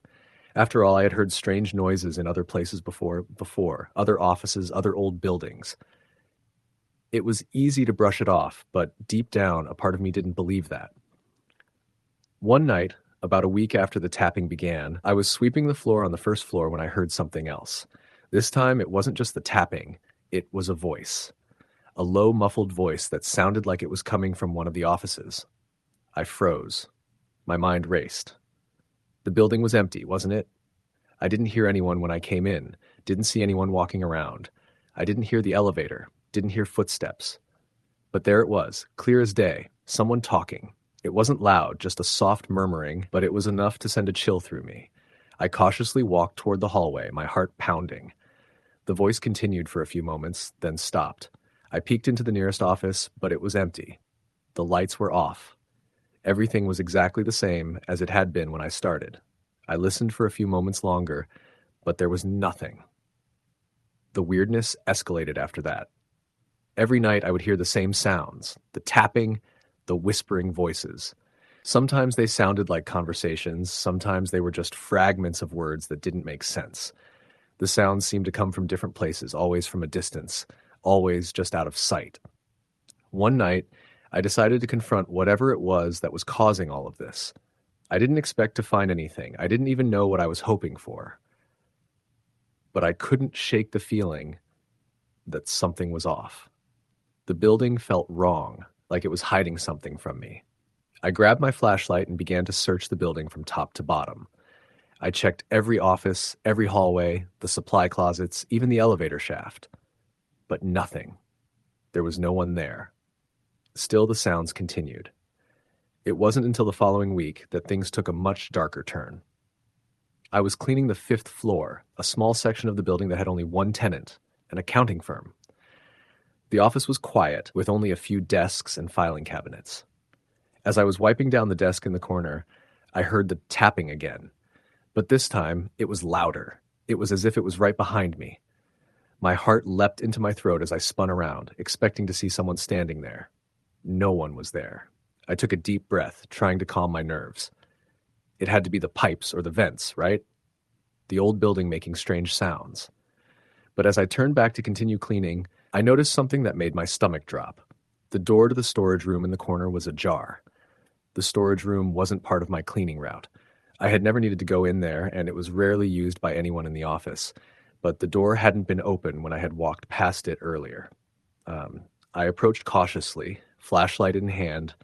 After all, I had heard strange noises in other places before, other offices, other old buildings. It was easy to brush it off, but deep down, a part of me didn't believe that. One night, about a week after the tapping began, I was sweeping the floor on the first floor when I heard something else. This time, it wasn't just the tapping, it was a voice. A low, muffled voice that sounded like it was coming from one of the offices. I froze. My mind raced. The building was empty, wasn't it? I didn't hear anyone when I came in, didn't see anyone walking around. I didn't hear the elevator, didn't hear footsteps. But there it was, clear as day, someone talking. It wasn't loud, just a soft murmuring, but it was enough to send a chill through me. I cautiously walked toward the hallway, my heart pounding. The voice continued for a few moments, then stopped. I peeked into the nearest office, but it was empty. The lights were off. Everything was exactly the same as it had been when I started. I listened for a few moments longer, but there was nothing. The weirdness escalated after that. Every night I would hear the same sounds, the tapping, the whispering voices. Sometimes they sounded like conversations, sometimes they were just fragments of words that didn't make sense. The sounds seemed to come from different places, always from a distance, always just out of sight. One night, I decided to confront whatever it was that was causing all of this. I didn't expect to find anything. I didn't even know what I was hoping for. But I couldn't shake the feeling that something was off. The building felt wrong, like it was hiding something from me. I grabbed my flashlight and began to search the building from top to bottom. I checked every office, every hallway, the supply closets, even the elevator shaft. But nothing. There was no one there. Still, the sounds continued. It wasn't until the following week that things took a much darker turn. I was cleaning the 5th floor, a small section of the building that had only one tenant, an accounting firm. The office was quiet, with only a few desks and filing cabinets. As I was wiping down the desk in the corner, I heard the tapping again. But this time, it was louder. It was as if it was right behind me. My heart leapt into my throat as I spun around, expecting to see someone standing there. No one was there. I took a deep breath, trying to calm my nerves. It had to be the pipes or the vents, right? The old building making strange sounds. But as I turned back to continue cleaning, I noticed something that made my stomach drop. The door to the storage room in the corner was ajar. The storage room wasn't part of my cleaning route. I had never needed to go in there, and it was rarely used by anyone in the office. But the door hadn't been open when I had walked past it earlier. I approached cautiously, flashlight in hand,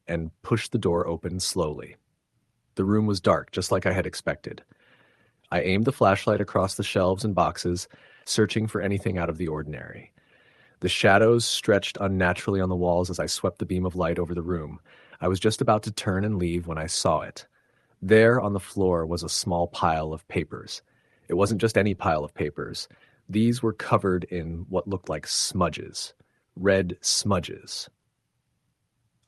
and pushed the door open slowly. The room was dark, just like I had expected. I aimed the flashlight across the shelves and boxes, searching for anything out of the ordinary. The shadows stretched unnaturally on the walls as I swept the beam of light over the room. I was just about to turn and leave when I saw it. There on the floor was a small pile of papers. It wasn't just any pile of papers. These were covered in what looked like smudges. Red smudges.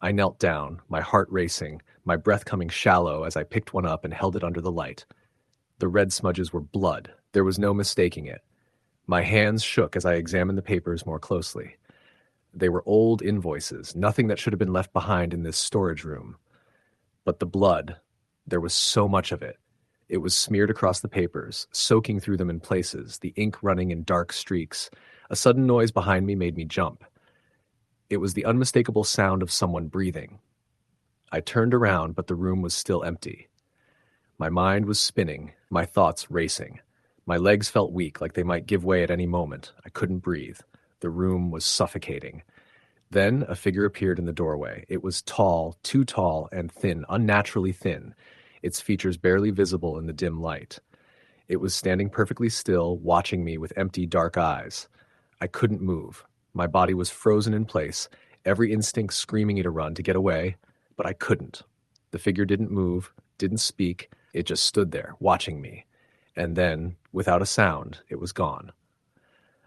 I knelt down, my heart racing, my breath coming shallow as I picked one up and held it under the light. The red smudges were blood. There was no mistaking it. My hands shook as I examined the papers more closely. They were old invoices, nothing that should have been left behind in this storage room. But the blood, there was so much of it. It was smeared across the papers, soaking through them in places, the ink running in dark streaks. A sudden noise behind me made me jump. It was the unmistakable sound of someone breathing. I turned around, but the room was still empty. My mind was spinning, my thoughts racing. My legs felt weak, like they might give way at any moment. I couldn't breathe. The room was suffocating. Then a figure appeared in the doorway. It was tall, too tall, and thin, unnaturally thin, its features barely visible in the dim light. It was standing perfectly still, watching me with empty, dark eyes. I couldn't move. My body was frozen in place, every instinct screaming me to run, to get away, but I couldn't. The figure didn't move, didn't speak. It just stood there, watching me. And then, without a sound, it was gone.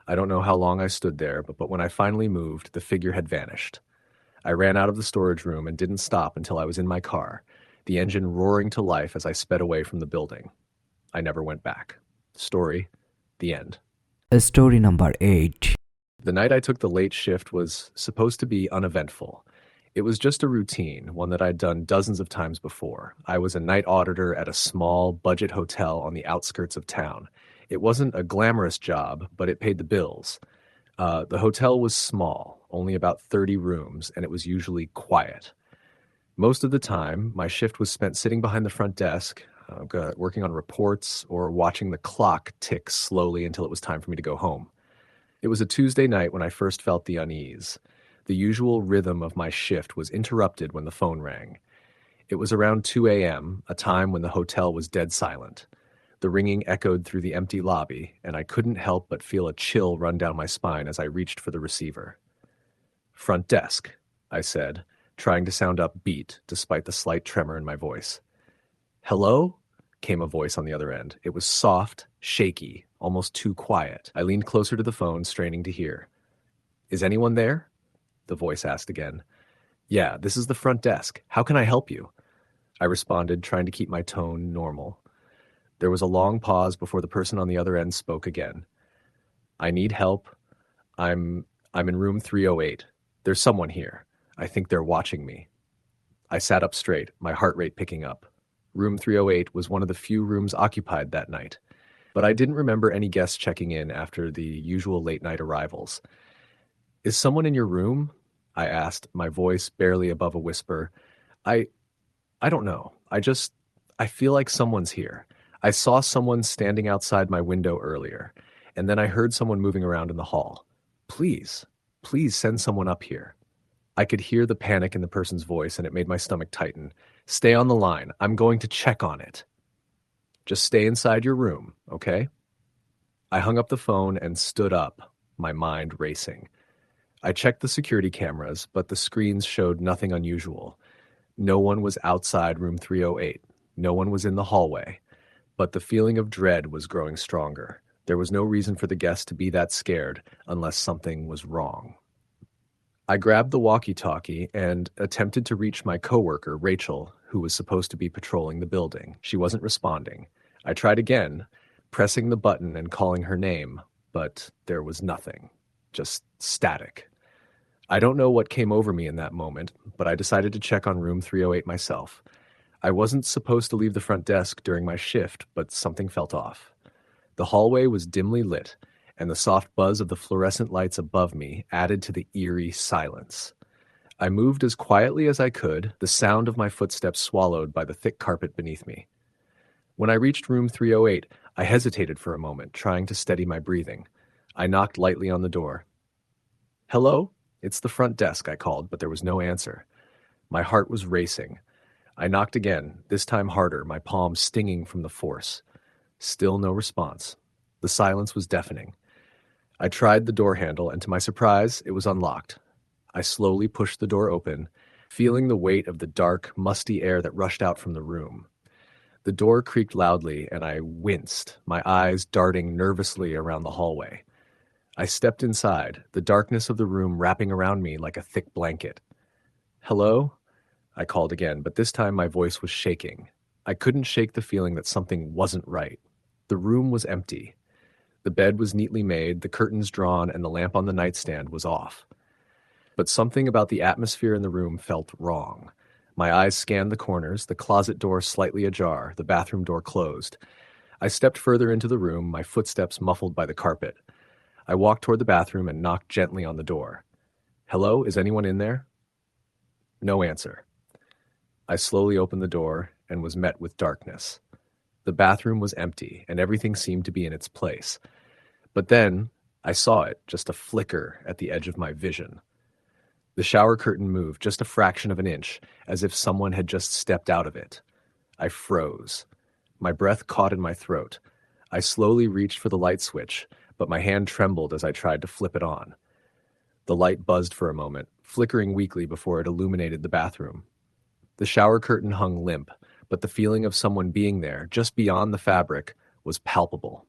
I don't know how long I stood there, but when I finally moved, the figure had vanished. I ran out of the storage room and didn't stop until I was in my car, the engine roaring to life as I sped away from the building. I never went back. Story, the end. Story number 8. The night I took the late shift was supposed to be uneventful. It was just a routine, one that I'd done dozens of times before. I was a night auditor at a small, budget hotel on the outskirts of town. It wasn't a glamorous job, but it paid the bills. The hotel was small, only about 30 rooms, and it was usually quiet. Most of the time, my shift was spent sitting behind the front desk, working on reports or watching the clock tick slowly until it was time for me to go home. It was a Tuesday night when I first felt the unease. The usual rhythm of my shift was interrupted when the phone rang. It was around 2 a.m., a time when the hotel was dead silent. The ringing echoed through the empty lobby, and I couldn't help but feel a chill run down my spine as I reached for the receiver. "Front desk," I said, trying to sound upbeat despite the slight tremor in my voice. "Hello?" came a voice on the other end. It was soft, shaky, almost too quiet. I leaned closer to the phone, straining to hear. "Is anyone there?" the voice asked again. "Yeah, this is the front desk. How can I help you?" I responded, trying to keep my tone normal. There was a long pause before the person on the other end spoke again. "I need help. I'm in room 308. There's someone here. I think they're watching me." I sat up straight, my heart rate picking up. Room 308 was one of the few rooms occupied that night, but I didn't remember any guests checking in after the usual late-night arrivals. "Is someone in your room?" I asked, my voice barely above a whisper. I don't know. I feel like someone's here. I saw someone standing outside my window earlier, and then I heard someone moving around in the hall. Please send someone up here." I could hear the panic in the person's voice, and it made my stomach tighten. "Stay on the line. I'm going to check on it. Just stay inside your room, okay?" I hung up the phone and stood up, my mind racing. I checked the security cameras, but the screens showed nothing unusual. No one was outside room 308. No one was in the hallway. But the feeling of dread was growing stronger. There was no reason for the guests to be that scared unless something was wrong. I grabbed the walkie-talkie and attempted to reach my coworker, Rachel, who was supposed to be patrolling the building. She wasn't responding. I tried again, pressing the button and calling her name, but there was nothing. Just static. I don't know what came over me in that moment, but I decided to check on room 308 myself. I wasn't supposed to leave the front desk during my shift, but something felt off. The hallway was dimly lit, and the soft buzz of the fluorescent lights above me added to the eerie silence. I moved as quietly as I could, the sound of my footsteps swallowed by the thick carpet beneath me. When I reached room 308, I hesitated for a moment, trying to steady my breathing. I knocked lightly on the door. "Hello? It's the front desk," I called, but there was no answer. My heart was racing. I knocked again, this time harder, my palm stinging from the force. Still no response. The silence was deafening. I tried the door handle, and to my surprise, it was unlocked. I slowly pushed the door open, feeling the weight of the dark, musty air that rushed out from the room. The door creaked loudly, and I winced, my eyes darting nervously around the hallway. I stepped inside, the darkness of the room wrapping around me like a thick blanket. Hello? I called again, but this time my voice was shaking. I couldn't shake the feeling that something wasn't right. The room was empty. The bed was neatly made, the curtains drawn, and the lamp on the nightstand was off. But something about the atmosphere in the room felt wrong. My eyes scanned the corners, the closet door slightly ajar, the bathroom door closed. I stepped further into the room, my footsteps muffled by the carpet. I walked toward the bathroom and knocked gently on the door. Hello, is anyone in there? No answer. I slowly opened the door and was met with darkness. The bathroom was empty, and everything seemed to be in its place. But then, I saw it, just a flicker at the edge of my vision. The shower curtain moved just a fraction of an inch, as if someone had just stepped out of it. I froze. My breath caught in my throat. I slowly reached for the light switch, but my hand trembled as I tried to flip it on. The light buzzed for a moment, flickering weakly before it illuminated the bathroom. The shower curtain hung limp, but the feeling of someone being there, just beyond the fabric, was palpable.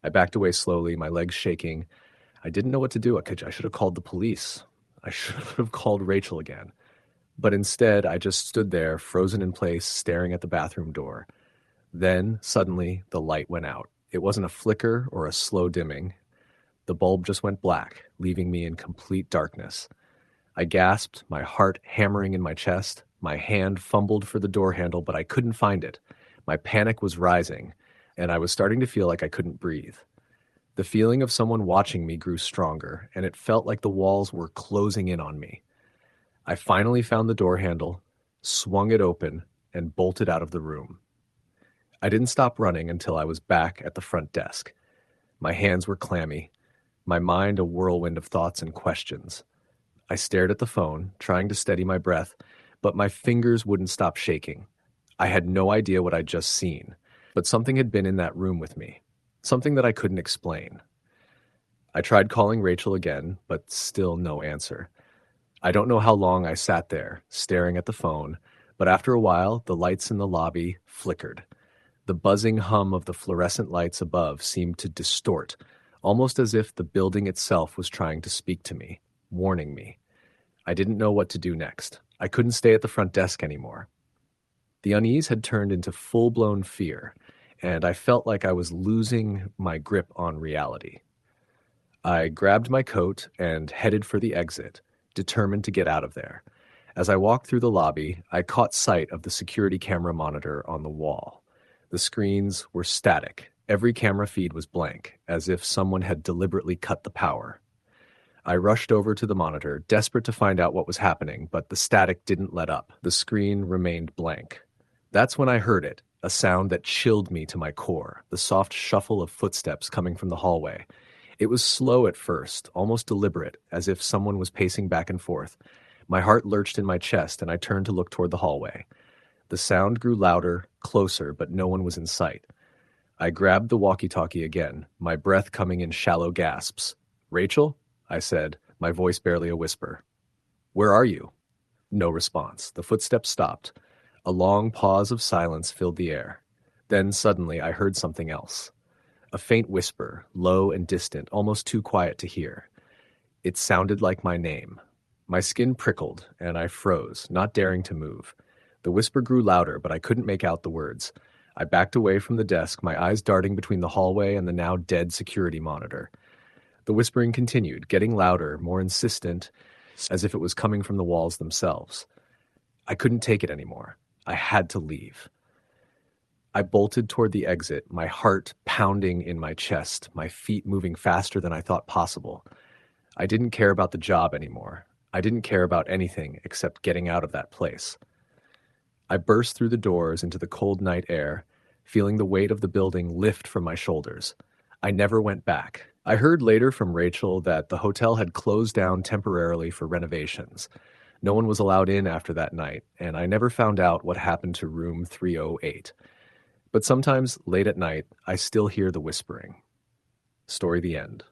I backed away slowly, my legs shaking. I didn't know what to do. I should have called the police. I should have called Rachel again. But instead, I just stood there, frozen in place, staring at the bathroom door. Then, suddenly, the light went out. It wasn't a flicker or a slow dimming. The bulb just went black, leaving me in complete darkness. I gasped, my heart hammering in my chest. My hand fumbled for the door handle, but I couldn't find it. My panic was rising, and I was starting to feel like I couldn't breathe. The feeling of someone watching me grew stronger, and it felt like the walls were closing in on me. I finally found the door handle, swung it open, and bolted out of the room. I didn't stop running until I was back at the front desk. My hands were clammy, my mind a whirlwind of thoughts and questions. I stared at the phone, trying to steady my breath, but my fingers wouldn't stop shaking. I had no idea what I'd just seen, but something had been in that room with me, something that I couldn't explain. I tried calling Rachel again, but still no answer. I don't know how long I sat there, staring at the phone, but after a while, the lights in the lobby flickered. The buzzing hum of the fluorescent lights above seemed to distort, almost as if the building itself was trying to speak to me, warning me. I didn't know what to do next. I couldn't stay at the front desk anymore. The unease had turned into full-blown fear, and I felt like I was losing my grip on reality. I grabbed my coat and headed for the exit, determined to get out of there. As I walked through the lobby, I caught sight of the security camera monitor on the wall. The screens were static. Every camera feed was blank, as if someone had deliberately cut the power. I rushed over to the monitor, desperate to find out what was happening, but the static didn't let up. The screen remained blank. That's when I heard it, a sound that chilled me to my core, the soft shuffle of footsteps coming from the hallway. It was slow at first, almost deliberate, as if someone was pacing back and forth. My heart lurched in my chest, and I turned to look toward the hallway. The sound grew louder, closer, but no one was in sight. I grabbed the walkie-talkie again, my breath coming in shallow gasps. "Rachel?" I said, my voice barely a whisper. "Where are you?" No response. The footsteps stopped. A long pause of silence filled the air. Then suddenly I heard something else. A faint whisper, low and distant, almost too quiet to hear. It sounded like my name. My skin prickled, and I froze, not daring to move. The whisper grew louder, but I couldn't make out the words. I backed away from the desk, my eyes darting between the hallway and the now dead security monitor. The whispering continued, getting louder, more insistent, as if it was coming from the walls themselves. I couldn't take it anymore. I had to leave. I bolted toward the exit, my heart pounding in my chest, my feet moving faster than I thought possible. I didn't care about the job anymore. I didn't care about anything except getting out of that place. I burst through the doors into the cold night air, feeling the weight of the building lift from my shoulders. I never went back. I heard later from Rachel that the hotel had closed down temporarily for renovations. No one was allowed in after that night, and I never found out what happened to room 308. But sometimes, late at night, I still hear the whispering. Story the end.